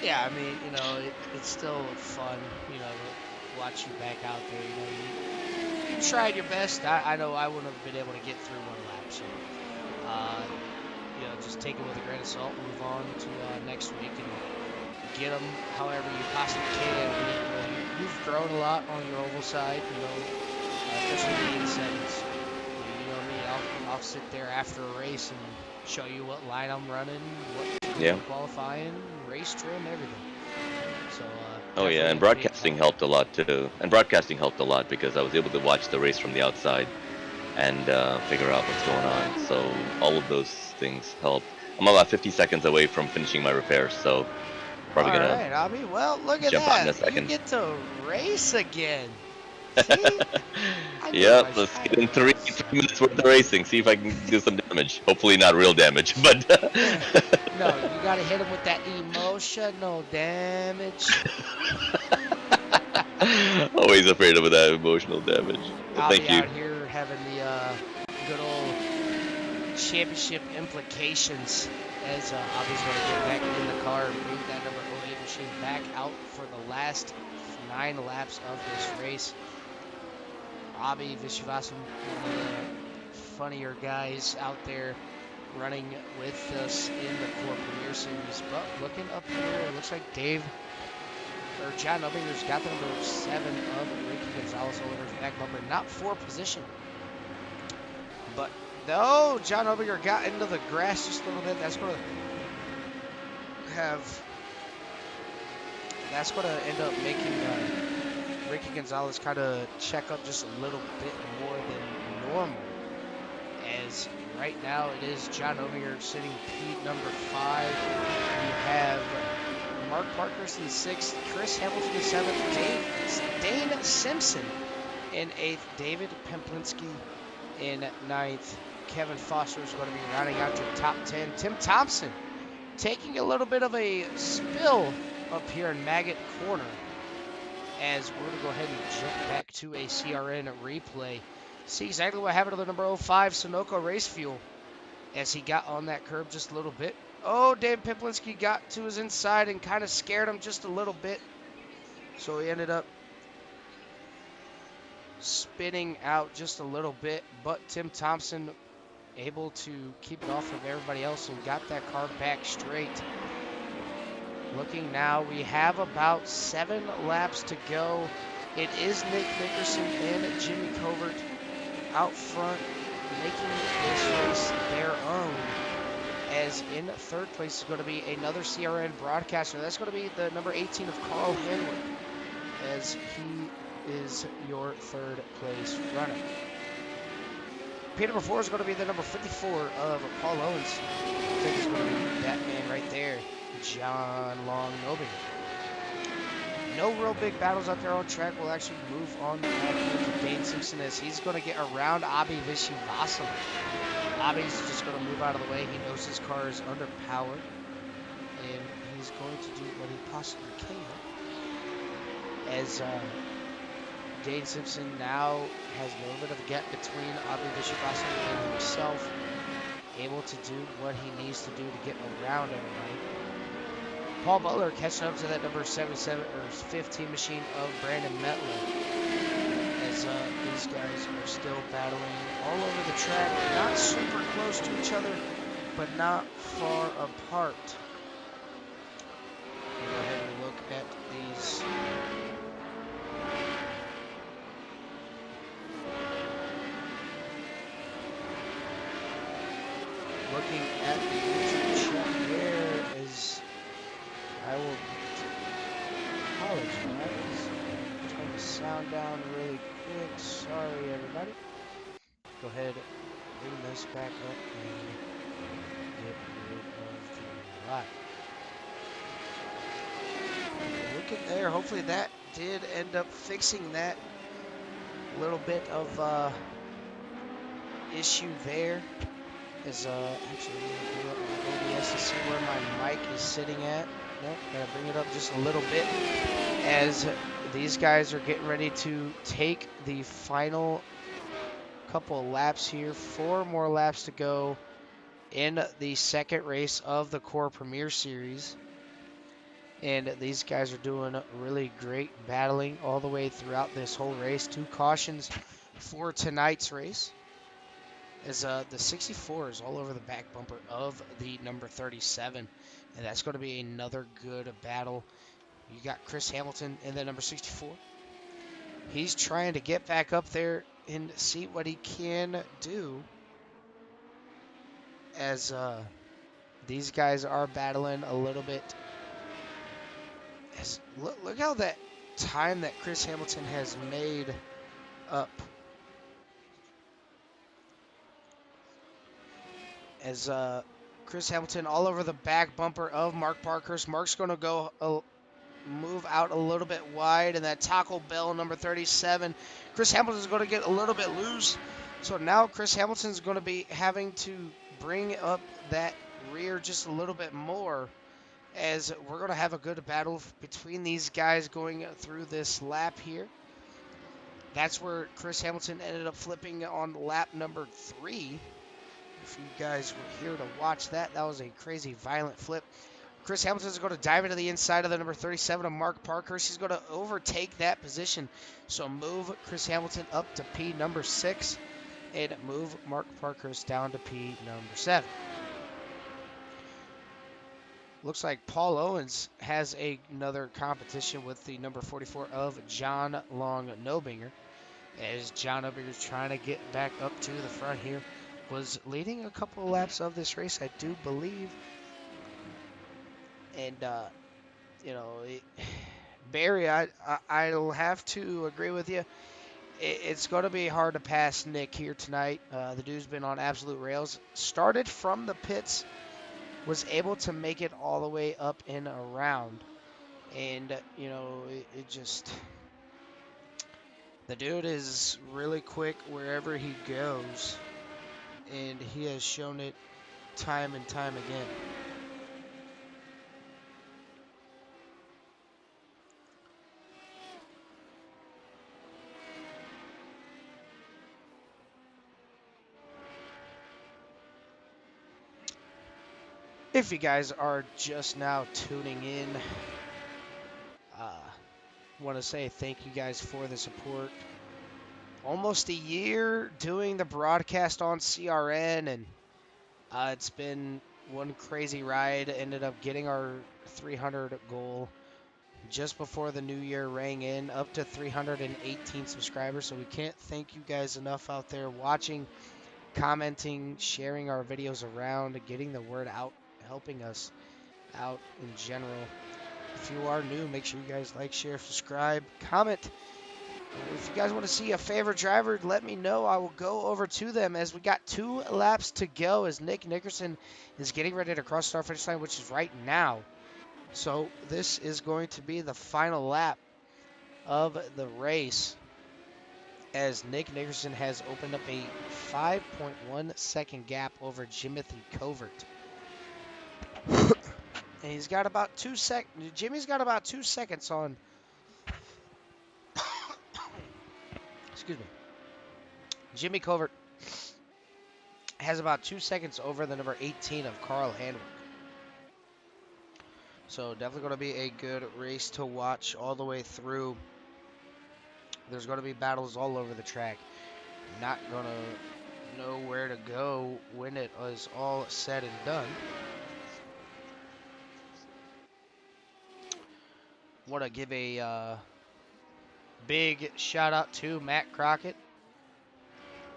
B: Yeah, I mean, you know, it's still fun, you know, to watch you back out there. You know, you tried your best. I know I wouldn't have been able to get through one lap, so you know, just take it with a grain of salt. Move on to next week and get them however you possibly can. You've grown a lot on your oval side, you know, especially in the settings. You know me, I'll sit there after a race and show you what line I'm running, what qualifying, race trim, everything. So.
D: Oh yeah, and broadcasting helped a lot too. And broadcasting helped a lot because I was able to watch the race from the outside. and figure out what's going on. So all of those things help. I'm about 50 seconds away from finishing my repairs, so probably
B: All
D: gonna
B: right, Abby. Well, look at
D: jump out in a
B: that. You
D: second.
B: get to race again. See? I knew
D: Yep,
B: I,
D: let's
B: I
D: get in
B: knew I
D: three
B: was
D: minutes worth of racing. See if I can do some damage. Hopefully not real damage, but
B: No, you gotta hit him with that emotional damage.
D: always afraid of that emotional damage. Well,
B: I'll
D: thank
B: be
D: you.
B: out here having the good old championship implications as Abby's going to get back in the car and bring that number 08 machine back out for the last 9 laps of this race. Abby Vishvasan, one of the funnier guys out there running with us in the Core Premier Series. But looking up here, it looks like John Oberger's got the number 7 of Ricky Gonzalez all over his back bumper. Not for position, but no, John Oberger got into the grass just a little bit. That's going to end up making Ricky Gonzalez kind of check up just a little bit more than normal. As right now it is John Oberger sitting P number 5. We have Mark Parkhurst in 6th, Chris Hamilton in 7th, Dane Simpson in 8th, David Pemplinski in 9th. Kevin Foster is going to be rounding out your top 10. Tim Thompson taking a little bit of a spill up here in Maggot Corner, as we're going to go ahead and jump back to a CRN replay. See exactly what happened to the number 05 Sunoco Race Fuel as he got on that curb just a little bit. Oh, Dave Piplinski got to his inside and kind of scared him just a little bit. So he ended up spinning out just a little bit, but Tim Thompson able to keep it off of everybody else and got that car back straight. Looking now, we have about 7 laps to go. It is Nick Nickerson and Jimmy Covert out front, making this race their own. As in 3rd place is going to be another CRN broadcaster. That's going to be the number 18 of Carl Henwick, as he is your 3rd place runner. P number 4 is going to be the number 54 of Paul Owens. I think it's going to be that man right there, John Long Nobbing. No real big battles out there on track. We'll actually move on back here to Dane Simpson as he's going to get around Abhi Vishivasana. Abhi's just going to move out of the way. He knows his car is underpowered, and he's going to do what he possibly can. As Dane Simpson now has a little bit of a gap between Abhi Vishivasana and himself, able to do what he needs to do to get around everybody. Paul Butler catching up to that number 77 or 15 machine of Brandon Metler, as these guys are still battling all over the track, not super close to each other, but not far apart. We'll go ahead and look at these. Looking at the YouTube chat here is, I will apologize. Turn the sound down really quick. Sorry, everybody. Go ahead, bring this back up and get rid of the light. Look at there. Hopefully that did end up fixing that little bit of issue there. Is actually bring up my OBS to see where my mic is sitting at. Nope, gotta bring it up just a little bit as these guys are getting ready to take the final couple of laps here. 4 more laps to go in the 2nd race of the Core Premier Series. And these guys are doing really great battling all the way throughout this whole race. 2 cautions for tonight's race, as the 64 is all over the back bumper of the number 37, and that's going to be another good battle. You got Chris Hamilton in the number 64. He's trying to get back up there and see what he can do, as these guys are battling a little bit. Look how that time that Chris Hamilton has made up. as Chris Hamilton all over the back bumper of Mark Parkhurst. Mark's going to go move out a little bit wide, and that Taco Bell number 37. Chris Hamilton's going to get a little bit loose. So now Chris Hamilton's going to be having to bring up that rear just a little bit more, as we're going to have a good battle between these guys going through this lap here. That's where Chris Hamilton ended up flipping on lap number 3. If you guys were here to watch that, that was a crazy violent flip. Chris Hamilton's going to dive into the inside of the number 37 of Mark Parkhurst. He's going to overtake that position. So move Chris Hamilton up to P number 6 and move Mark Parkhurst down to P number 7. Looks like Paul Owens has another competition with the number 44 of John Long Nobinger. As John Nobinger's trying to get back up to the front here. Was leading a couple of laps of this race, I do believe. And, Barry, I'll have to agree with you. It's going to be hard to pass Nick here tonight. The dude's been on absolute rails. Started from the pits. Was able to make it all the way up and around. And, it just... The dude is really quick wherever he goes. And he has shown it time and time again. If you guys are just now tuning in, want to say thank you guys for the support. Almost a year doing the broadcast on CRN, and it's been one crazy ride. Ended up getting our 300 goal just before the new year rang in, up to 318 subscribers. So we can't thank you guys enough out there watching, commenting, sharing our videos around, getting the word out, helping us out in general. If you are new, make sure you guys like, share, subscribe, comment. If you guys want to see a favorite driver, let me know. I will go over to them, as we got 2 laps to go, as Nick Nickerson is getting ready to cross the start finish line, which is right now. So this is going to be the final lap of the race, as Nick Nickerson has opened up a 5.1 second gap over Jimothy Covert. And he's got about 2 seconds. Jimmy's got about 2 seconds on. Excuse me. Jimmy Covert has about 2 seconds over the number 18 of Carl Handwick. So definitely going to be a good race to watch all the way through. There's going to be battles all over the track. Not going to know where to go when it is all said and done. Want to give a big shout out to Matt Crockett.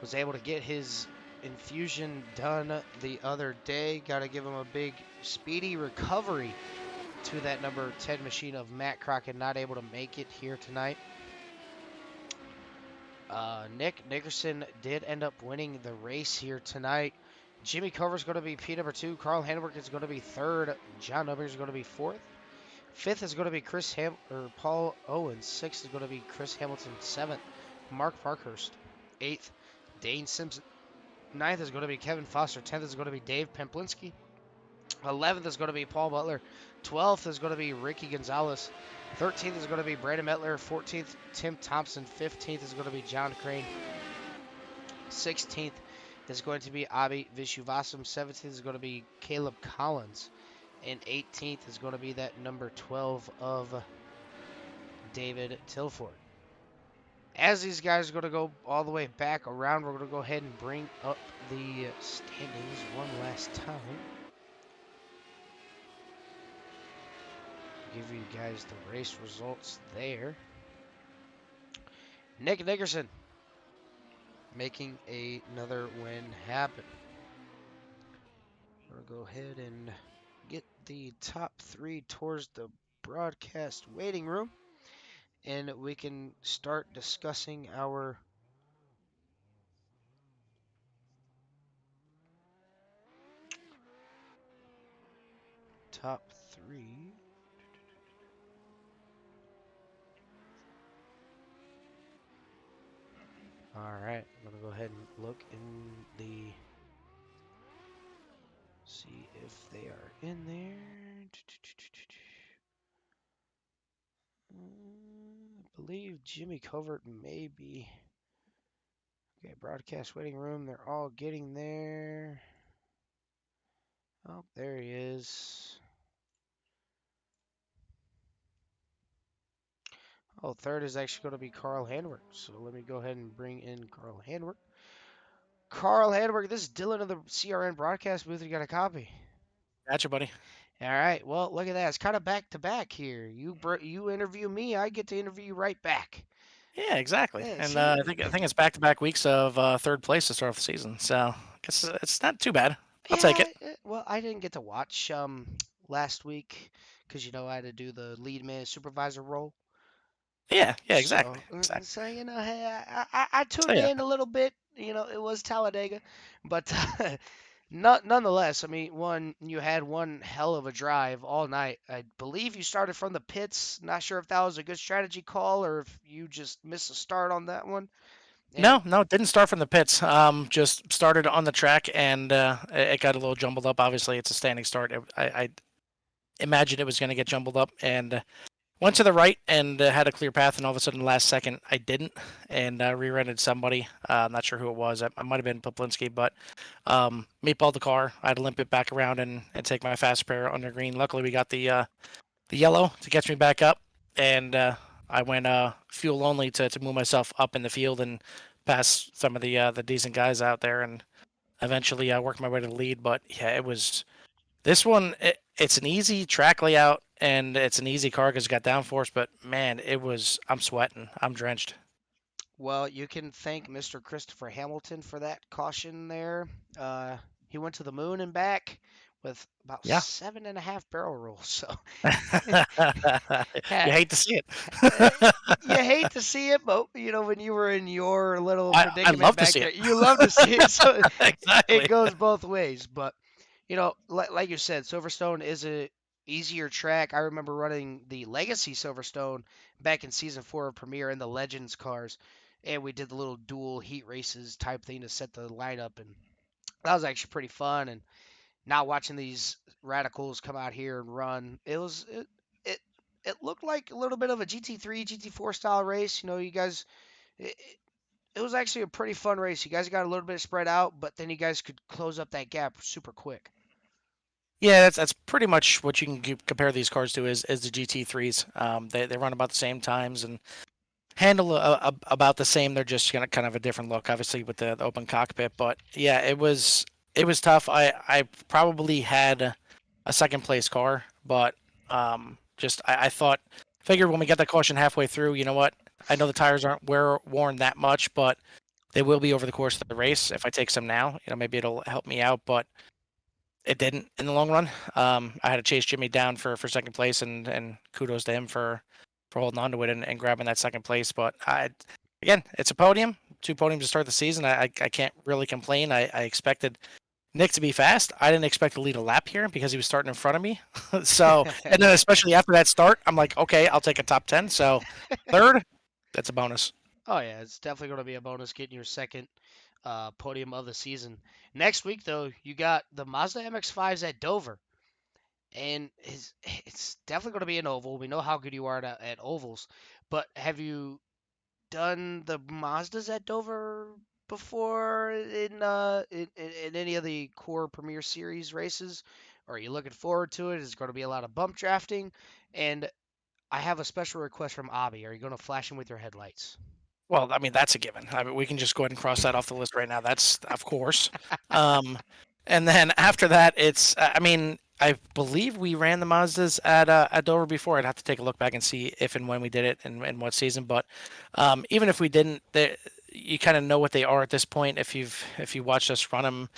B: Was able to get his infusion done the other day. Got to give him a big speedy recovery to that number 10 machine of Matt Crockett. Not able to make it here tonight. Nick Nickerson did end up winning the race here tonight. Jimmy Cover's going to be P number 2. Carl Handwick is going to be 3rd. John Nobinger is going to be 4th. 5th is going to be Paul Owens. 6th is going to be Chris Hamilton. 7th, Mark Parkhurst. 8th, Dane Simpson. 9th is going to be Kevin Foster. 10th is going to be Dave Pemplinski. 11th is going to be Paul Butler. 12th is going to be Ricky Gonzalez. 13th is going to be Brandon Metler. 14th, Tim Thompson. 15th is going to be John Crane. 16th is going to be Abhi Vishuvasam. 17th is going to be Caleb Collins. And 18th is going to be that number 12 of David Tilford. As these guys are going to go all the way back around, we're going to go ahead and bring up the standings one last time. Give you guys the race results there. Nick Nickerson making another win happen. We're going to go ahead and get the top 3 towards the broadcast waiting room, and we can start discussing our top 3. All right, I'm gonna go ahead and look in the. See if they are in there. I believe Jimmy Covert may be. Okay, broadcast waiting room. They're all getting there. Oh, there he is. Oh, third is actually going to be Carl Handwerk. So let me go ahead and bring in Carl Handwerk. Carl Handwerk, this is Dylan of the CRN broadcast booth. You got a copy?
E: Gotcha, buddy.
B: All right. Well, look at that. It's kind of back to back here. You interview me, I get to interview you right back.
E: Yeah, exactly.
B: Yeah,
E: And
B: see?
E: I think it's back-to-back weeks of third place to start off the season, so I guess it's not too bad. I'll take it.
B: Well, I didn't get to watch last week because I had to do the lead man supervisor role.
E: Yeah, exactly.
B: So hey, I tuned
E: yeah.
B: in a little bit. It was Talladega, but nonetheless, I mean, you had one hell of a drive all night. I believe you started from the pits. Not sure if that was a good strategy call or if you just missed a start on that one.
E: No, it didn't start from the pits. Just started on the track, and it got a little jumbled up. Obviously, it's a standing start. I imagined it was going to get jumbled up, and went to the right and had a clear path, and all of a sudden, last second, I didn't, and rear-ended somebody. I'm not sure who it was. I might have been Poplinski, but meatballed the car. I had to limp it back around and take my fast pair under green. Luckily, we got the yellow to catch me back up, and I went fuel only to move myself up in the field and pass some of the decent guys out there, and eventually worked my way to the lead. But yeah, it was this one. It's an easy track layout and it's an easy car because it's got downforce. But man, I'm sweating. I'm drenched.
B: Well, you can thank Mr. Christopher Hamilton for that caution there. He went to the moon and back with about 7.5 barrel rolls. So
E: you hate to see it.
B: You hate to see it, but when you were in your little predicament
E: I love
B: back
E: to see
B: there,
E: it.
B: you love to see it. So
E: exactly.
B: it goes both ways. But like you said, Silverstone is a easier track. I remember running the Legacy Silverstone back in season 4 of Premiere in the Legends cars, and we did the little dual heat races type thing to set the lineup, and that was actually pretty fun. And now watching these radicals come out here and run, it looked like a little bit of a GT3, GT4 style race. You guys, it was actually a pretty fun race. You guys got a little bit spread out, but then you guys could close up that gap super quick.
E: Yeah, that's pretty much what you can compare these cars to is the GT3s. They run about the same times and handle about the same. They're just kind of a different look, obviously with the open cockpit. But yeah, it was tough. I probably had a second place car, but I figured when we got that caution halfway through, you know what? I know the tires aren't worn that much, but they will be over the course of the race. If I take some now, maybe it'll help me out, but it didn't in the long run. I had to chase Jimmy down for second place, and kudos to him for holding on to it and grabbing that second place. But again, it's a podium, 2 podiums to start the season. I can't really complain. I expected Nick to be fast. I didn't expect to lead a lap here because he was starting in front of me. So, and then especially after that start, I'm like, okay, I'll take a top 10. So third, that's a bonus.
B: Oh yeah, it's definitely going to be a bonus getting your second podium of the season. Next week, though, you got the Mazda MX-5s at Dover, and it's definitely going to be an oval. We know how good you are at ovals, but have you done the Mazdas at Dover before in any of the core Premier Series races? Or are you looking forward to it? Is going to be a lot of bump drafting? And I have a special request from Abby. Are you going to flash him with your headlights?
E: Well, I mean, that's a given. I mean, we can just go ahead and cross that off the list right now. That's, of course. And then after that, it's, I mean, I believe we ran the Mazdas at Dover before. I'd have to take a look back and see if and when we did it and what season. But even if we didn't, you kind of know what they are at this point. If you watched us run them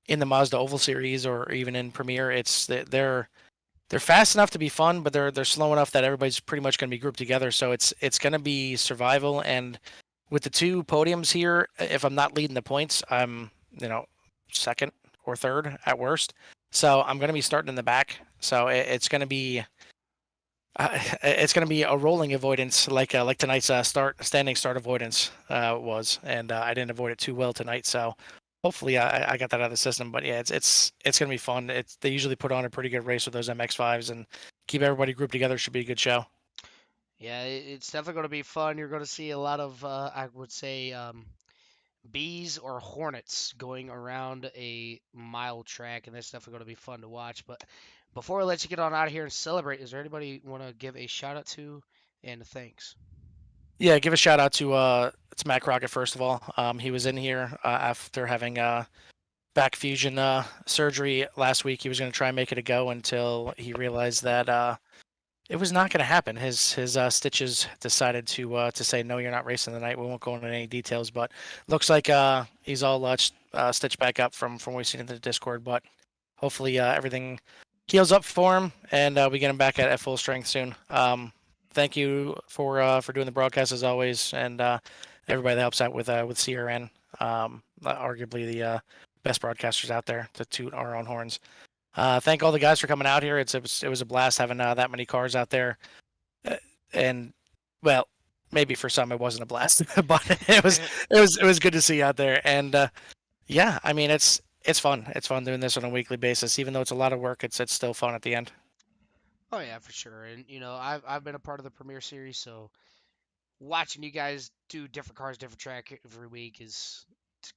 E: in the Mazda Oval Series or even in Premiere, they're fast enough to be fun, but they're slow enough that everybody's pretty much going to be grouped together. So it's going to be survival. And with the 2 podiums here, if I'm not leading the points, I'm second or third at worst. So I'm going to be starting in the back. So it's going to be a rolling avoidance, like tonight's standing start avoidance was, and I didn't avoid it too well tonight. So hopefully I got that out of the system. But yeah, it's going to be fun. They usually put on a pretty good race with those MX-5s and keep everybody grouped together. Should be a good show.
B: Yeah, it's definitely going to be fun. You're going to see a lot of, I would say, bees or hornets going around a mile track, and that's definitely going to be fun to watch. But before I let you get on out of here and celebrate, is there anybody want to give a shout out to and thanks?
E: Yeah, give a shout out to Matt Crockett first of all. He was in here after having back fusion surgery last week. He was going to try and make it a go until he realized that it was not going to happen. His stitches decided to say no, you're not racing tonight. We won't go into any details, but looks like he's all stitched back up from what we've seen in the Discord. But hopefully everything heals up for him and we get him back at full strength soon. Thank you for doing the broadcast as always, and everybody that helps out with CRN. Arguably the best broadcasters out there to toot our own horns. Thank all the guys for coming out here. It was a blast having that many cars out there, and well, maybe for some it wasn't a blast, but it was good to see you out there. And yeah, I mean it's fun. It's fun doing this on a weekly basis, even though it's a lot of work. It's still fun at the end.
B: Oh yeah, for sure. And I've been a part of the Premier Series, so watching you guys do different cars, different track every week is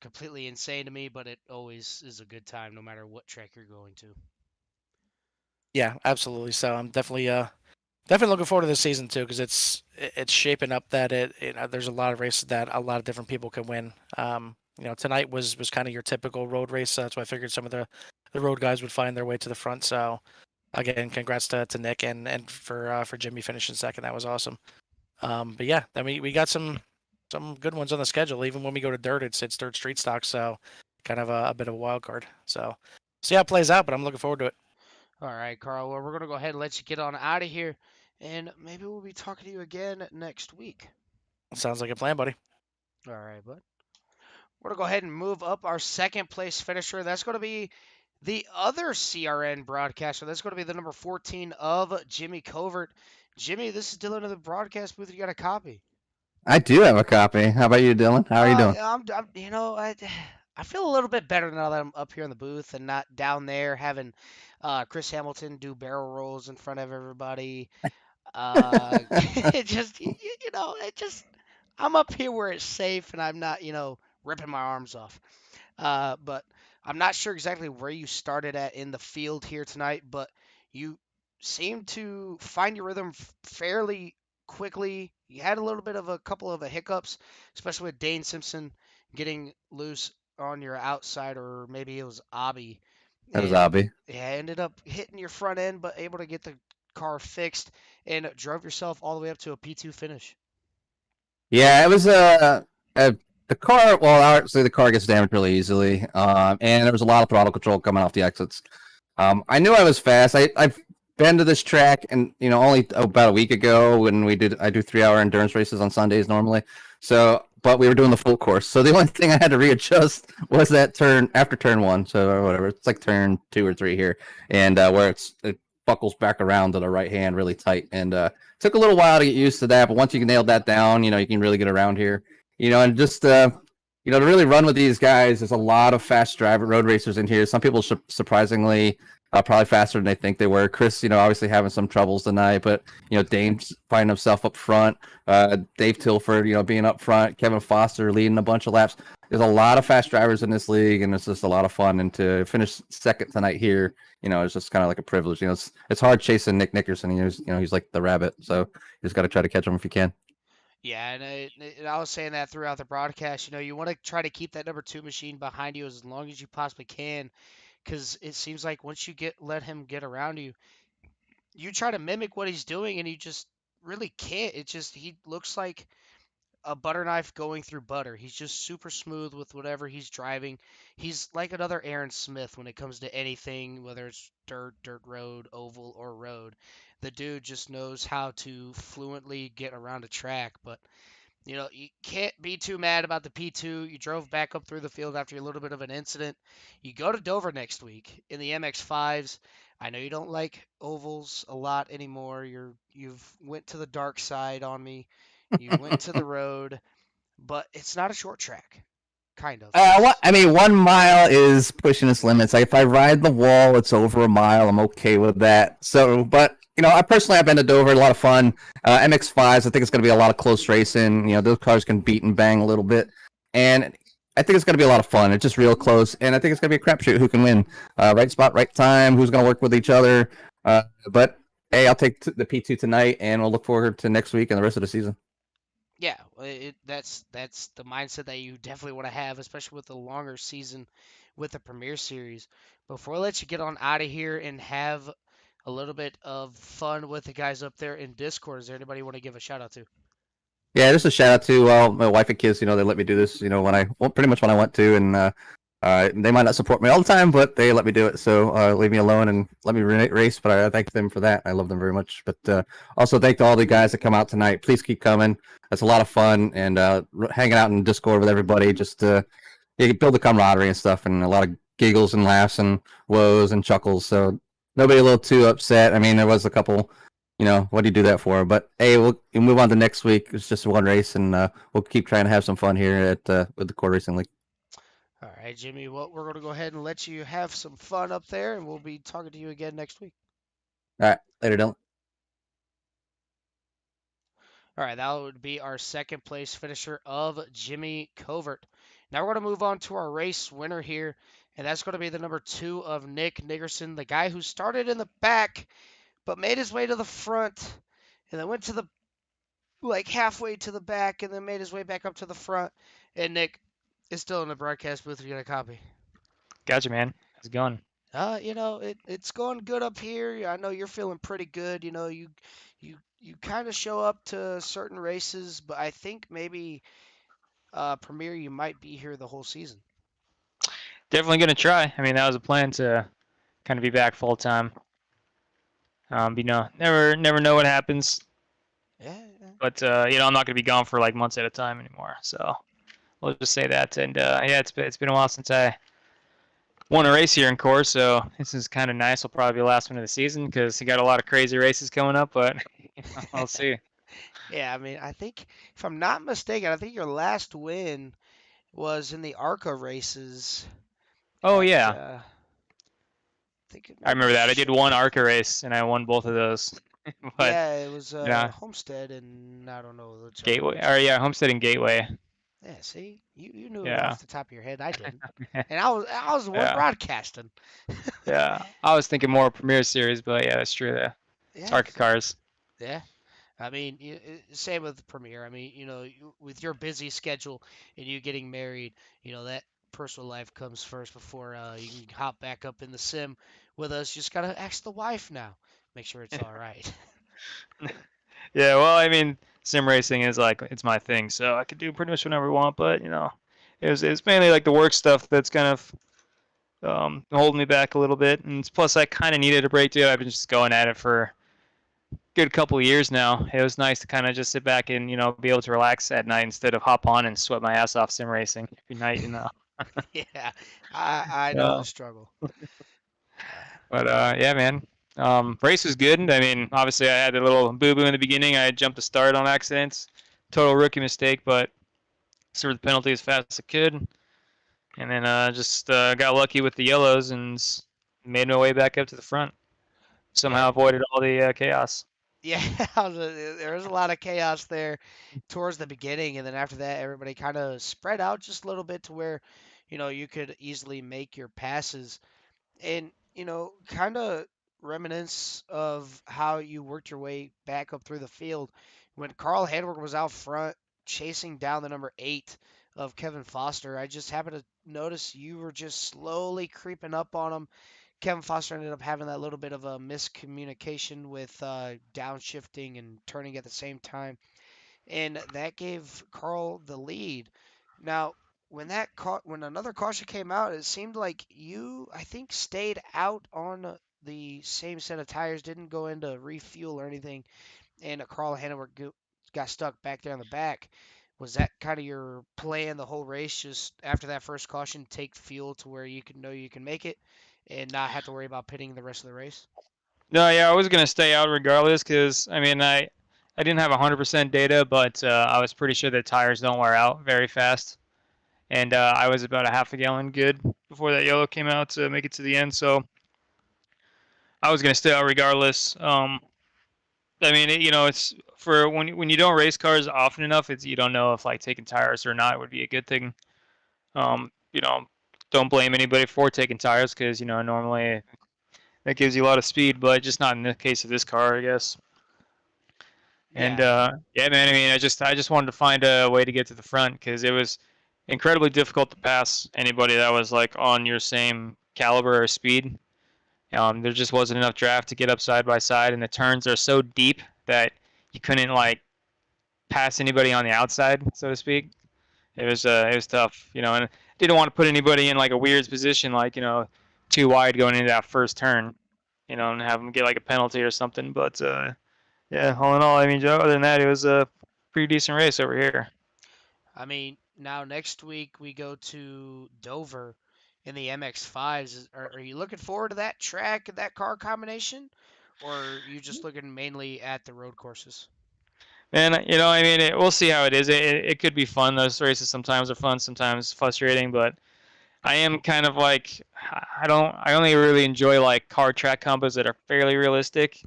B: completely insane to me. But it always is a good time, no matter what track you're going to.
E: Yeah, absolutely. So I'm definitely looking forward to this season too, because it's shaping up that there's a lot of races that a lot of different people can win. Tonight was kind of your typical road race. So that's why I figured some of the road guys would find their way to the front. So again, congrats to Nick and for Jimmy finishing second. That was awesome. But yeah, I mean we got some good ones on the schedule. Even when we go to dirt, it's dirt street stock. So kind of a bit of a wild card. So see how it plays out. But I'm looking forward to it.
B: All right, Carl. Well, we're gonna go ahead and let you get on out of here, and maybe we'll be talking to you again next week.
E: Sounds like a plan, buddy.
B: All right, bud. We're gonna go ahead and move up our second place finisher. That's gonna be the other CRN broadcaster. That's gonna be the number 14 of Jimmy Covert. Jimmy, this is Dylan of the broadcast booth. You got a copy?
F: I do have a copy. How about you, Dylan? How are you doing?
B: I feel a little bit better now that I'm up here in the booth and not down there having Chris Hamilton do barrel rolls in front of everybody. It just, it just, I'm up here where it's safe and I'm not, ripping my arms off. But I'm not sure exactly where you started at in the field here tonight, but you seemed to find your rhythm fairly quickly. You had a little bit of a couple of hiccups, especially with Dane Simpson getting loose on your outside, or maybe it was Abby.
F: That was
B: And
F: Abby.
B: yeah, ended up hitting your front end, but able to get the car fixed and drove yourself all the way up to a P2 finish.
F: Yeah, it was the car. Well, obviously the car gets damaged really easily, and there was a lot of throttle control coming off the exits. I knew I was fast. I've been to this track, and only about a week ago when I do 3-hour endurance races on Sundays normally. So, but we were doing the full course. So the only thing I had to readjust was that turn after turn 1. So or whatever, it's like turn 2 or 3 here, and where it buckles back around to the right hand really tight, and took a little while to get used to that. But once you can nail that down, you can really get around here. And just to really run with these guys, there's a lot of fast road racers in here. Some people surprisingly probably faster than they think they were. Chris, obviously having some troubles tonight, but Dane's finding himself up front. Dave Tilford, being up front. Kevin Foster leading a bunch of laps. There's a lot of fast drivers in this league, and it's just a lot of fun. And to finish second tonight here, it's just kind of like a privilege. It's hard chasing Nick Nickerson. He's like the rabbit, so you just got to try to catch him if you can.
B: Yeah, and I was saying that throughout the broadcast. You want to try to keep that number 2 machine behind you as long as you possibly can, because it seems like once you let him get around you, you try to mimic what he's doing, and you just really can't. He looks like a butter knife going through butter. He's just super smooth with whatever he's driving. He's like another Aaron Smith when it comes to anything, whether it's dirt road, oval, or road. The dude just knows how to fluently get around a track, but You know, you can't be too mad about the P2. You drove back up through the field after a little bit of an incident. You go to Dover next week in the MX5s. I know you don't like ovals a lot anymore. You've went to the dark side on me. You went to the road, but it's not a short track. Kind of.
F: I mean, 1 mile is pushing its limits. Like, if I ride the wall, it's over a mile. I'm okay with that. So, but I personally have been to Dover, a lot of fun. MX5s, I think it's going to be a lot of close racing. Those cars can beat and bang a little bit, and I think it's going to be a lot of fun. It's just real close, and I think it's going to be a crapshoot who can win. Right spot, right time. Who's going to work with each other? But hey, I'll take the P2 tonight, and we'll look forward to next week and the rest of the season.
B: Yeah, that's the mindset that you definitely want to have, especially with the longer season with the Premier Series. Before I let you get on out of here and have a little bit of fun with the guys up there in Discord, is there anybody you want to give a shout out to?
F: Yeah, just a shout out to my wife and kids. They let me do this. Pretty much when I want to, and they might not support me all the time, but they let me do it. So leave me alone and let me race. But I thank them for that. I love them very much. But also thank all the guys that come out tonight. Please keep coming. That's a lot of fun, and hanging out in Discord with everybody. Just build the camaraderie and stuff, and a lot of giggles and laughs and woes and chuckles. So nobody a little too upset. I mean, there was a couple. What do you do that for? But hey, we'll move on to next week. It's just one race, and we'll keep trying to have some fun here at with the Core Racing League.
B: All right, Jimmy. Well, we're going to go ahead and let you have some fun up there, and we'll be talking to you again next week.
F: All right, later, Dylan.
B: All right, that would be our second place finisher of Jimmy Covert. Now we're going to move on to our race winner here, and that's going to be the number 2 of Nick Nickerson, the guy who started in the back but made his way to the front and then went to the halfway to the back and then made his way back up to the front. And Nick is still in the broadcast booth. You got a copy?
G: Gotcha, man. How's it going?
B: It's going good up here. I know you're feeling pretty good. You kind of show up to certain races, but I think maybe Premier you might be here the whole season.
G: Definitely gonna try. I mean, that was a plan to kind of be back full time. Never know what happens.
B: Yeah.
G: But I'm not gonna be gone for like months at a time anymore. So we'll just say that. And it's been a while since I won a race here in Core, so this is kind of nice. Will probably be the last one of the season because you got a lot of crazy races coming up. But I'll see.
B: Yeah, I mean, I think if I'm not mistaken, I think your last win was in the ARCA races.
G: Oh
B: at,
G: yeah, I remember that. I did one ARCA race and I won both of those. But
B: yeah, it was
G: yeah.
B: Homestead and I don't know which other
G: Gateway,
B: ones.
G: or yeah, Homestead and Gateway.
B: Yeah, see, you knew it
G: Yeah.
B: off the top of your head. I didn't, and I was the one
G: Yeah.
B: broadcasting.
G: Yeah, I was thinking more Premier Series, but yeah, that's true.
B: Yeah,
G: ARCA cars.
B: yeah. I mean, same with Premiere. I mean, with your busy schedule and you getting married, that personal life comes first before you can hop back up in the sim with us. You just gotta ask the wife now, make sure it's all right.
G: Yeah, well, I mean, sim racing is like it's my thing, so I could do pretty much whatever I want. But it's mainly like the work stuff that's kind of holding me back a little bit. And plus, I kind of needed a break too. I've been just going at it for a good couple of years now. It was nice to kind of just sit back and be able to relax at night instead of hop on and sweat my ass off sim racing every night.
B: Yeah, I know the struggle.
G: But yeah, man. Race was good. I mean, obviously I had a little boo-boo in the beginning. I jumped the start on accidents. Total rookie mistake, but served the penalty as fast as I could. And then just got lucky with the yellows and made my way back up to the front. Somehow avoided all the chaos.
B: Yeah, there was a lot of chaos there towards the beginning, and then after that, everybody kind of spread out just a little bit to where, you could easily make your passes. And kind of reminisce of how you worked your way back up through the field when Carl Hedberg was out front chasing down the number 8 of Kevin Foster. I just happened to notice you were just slowly creeping up on him. Kevin Foster ended up having that little bit of a miscommunication with downshifting and turning at the same time, and that gave Carl the lead. Now, when another caution came out, it seemed like you, I think, stayed out on the same set of tires, didn't go into refuel or anything, and Carl Hanover got stuck back there in the back. Was that kind of your plan the whole race? Just after that first caution, take fuel to where you can know you can make it, and not have to worry about pitting the rest of the race.
G: No, yeah, I was gonna stay out regardless because I mean I didn't have 100% data, but I was pretty sure that tires don't wear out very fast, and I was about a half a gallon good before that yellow came out to make it to the end. So I was gonna stay out regardless. I mean, it's for when you don't race cars often enough, it's you don't know if like taking tires or not would be a good thing. You know, don't blame anybody for taking tires because normally that gives you a lot of speed, but just not in the case of this car, I guess. And
B: Yeah,
G: yeah, man. I mean, I just wanted to find a way to get to the front because it was incredibly difficult to pass anybody that was like on your same caliber or speed. There just wasn't enough draft to get up side by side, and the turns are so deep that you couldn't like pass anybody on the outside, so to speak. It was tough, and didn't want to put anybody in like a weird position, like too wide going into that first turn, and have them get like a penalty or something. But yeah, all in all, I mean, Joe, other than that, it was a pretty decent race over here.
B: I mean, now next week we go to Dover in the MX-5s. Are you looking forward to that track and that car combination, or are you just looking mainly at the road courses?
G: And I mean, we'll see how it is. It could be fun. Those races sometimes are fun, sometimes frustrating, but I am kind of like I only really enjoy like car track combos that are fairly realistic.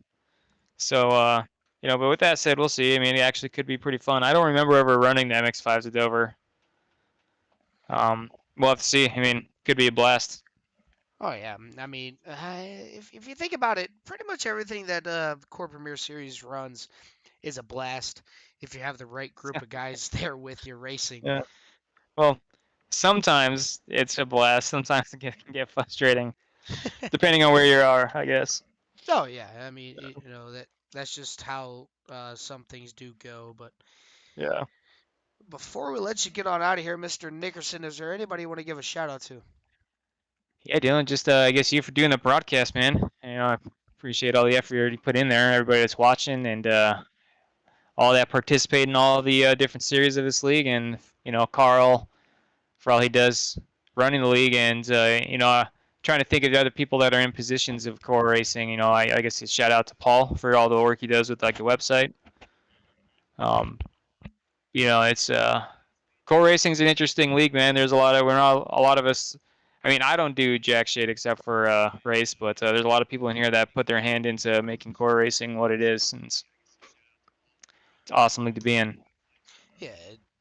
G: So but with that said, we'll see. I mean, it actually could be pretty fun. I don't remember ever running the MX-5s at Dover. We'll have to see. I mean, could be a blast.
B: Oh yeah, I mean, if you think about it, pretty much everything that Core Premier Series runs is a blast if you have the right group of guys there with you racing.
G: Yeah. Well, sometimes it's a blast. Sometimes it can get frustrating, depending on where you are, I guess.
B: Oh yeah, I mean, that's just how some things do go. But
G: Yeah.
B: before we let you get on out of here, Mr. Nickerson, is there anybody you want to give a shout out to?
G: Yeah, Dylan, just I guess you for doing the broadcast, man. I appreciate all the effort you put in there, everybody that's watching, and all that participate in all the different series of this league, and Carl for all he does running the league, and trying to think of the other people that are in positions of core racing. I guess a shout out to Paul for all the work he does with like the website. It's core racing is an interesting league, man. There's a lot of us. I mean, I don't do jack shit except for race, but there's a lot of people in here that put their hand into making core racing what it is, and it's awesome league to be in.
B: Yeah,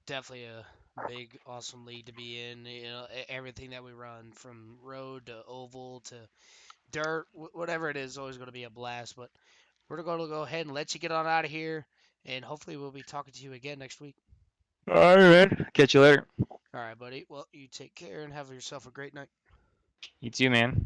B: definitely a big, awesome league to be in. Everything that we run from road to oval to dirt, whatever it is always going to be a blast. But we're going to go ahead and let you get on out of here, and hopefully we'll be talking to you again next week.
G: All right, man. Catch you later.
B: All right, buddy. Well, you take care and have yourself a great night.
G: You too, man.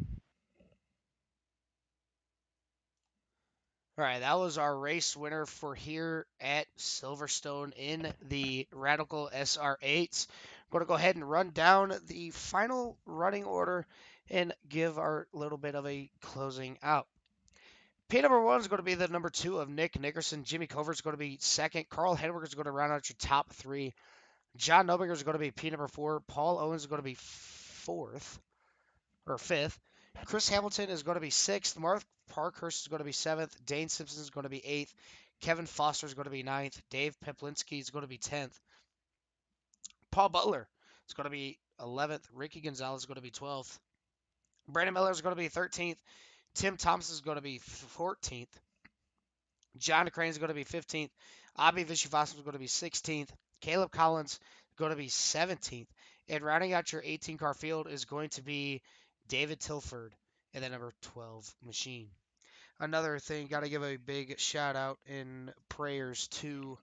B: All right, that was our race winner for here at Silverstone in the Radical SR8s. I'm going to go ahead and run down the final running order and give our little bit of a closing out. P number 1 is going to be the number 2 of Nick Nickerson. Jimmy Covert is going to be second. Carl Hedberg is going to round out your top 3. John Nobinger is going to be P number 4. Paul Owens is going to be 4th or 5th. Chris Hamilton is going to be 6th. Mark Parkhurst is going to be 7th. Dane Simpson is going to be 8th. Kevin Foster is going to be 9th. Dave Peplinski is going to be 10th. Paul Butler is going to be 11th. Ricky Gonzalez is going to be 12th. Brandon Miller is going to be 13th. Tim Thomas is going to be 14th. John Crane is going to be 15th. Abhi Vishwavasan is going to be 16th. Caleb Collins is going to be 17th. And rounding out your 18-car field is going to be David Tilford and the number 12 machine. Another thing, got to give a big shout out and prayers to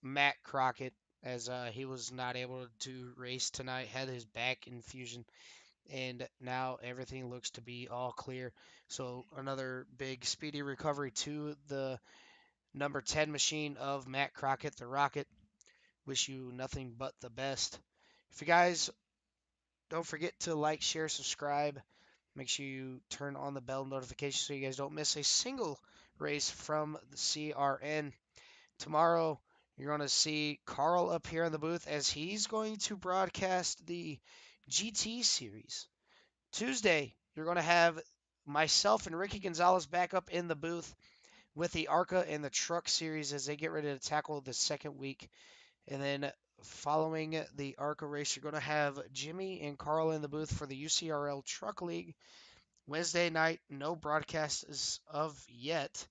B: Matt Crockett, as he was not able to race tonight, had his back infusion, and now everything looks to be all clear. So another big speedy recovery to the number 10 machine of Matt Crockett, the Rocket. Wish you nothing but the best. If you guys don't forget to like, share, subscribe. Make sure you turn on the bell notification so you guys don't miss a single race from the CRN. Tomorrow, you're going to see Carl up here in the booth as he's going to broadcast the GT series. Tuesday, you're going to have myself and Ricky Gonzalez back up in the booth with the ARCA and the Truck series as they get ready to tackle the second week. And then following the ARCA race, you're going to have Jimmy and Carl in the booth for the UCRL Truck League. Wednesday night, no broadcast is of yet.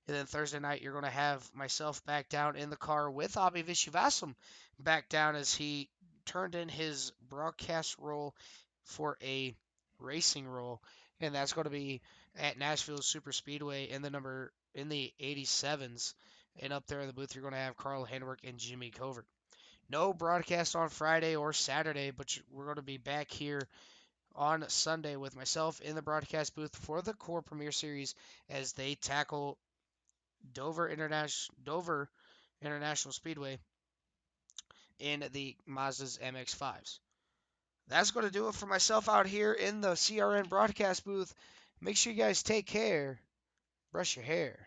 B: And then Thursday night, you're going to have myself back down in the car with Abhi Vishwasam back down as he turned in his broadcast role for a racing role. And that's going to be at Nashville Super Speedway in the 87s. And up there in the booth, you're going to have Carl Handwerk and Jimmy Covert. No broadcast on Friday or Saturday, but we're going to be back here on Sunday with myself in the broadcast booth for the Core Premier Series as they tackle Dover International Speedway in the Mazda's MX-5s. That's going to do it for myself out here in the CRN broadcast booth. Make sure you guys take care. Brush your hair.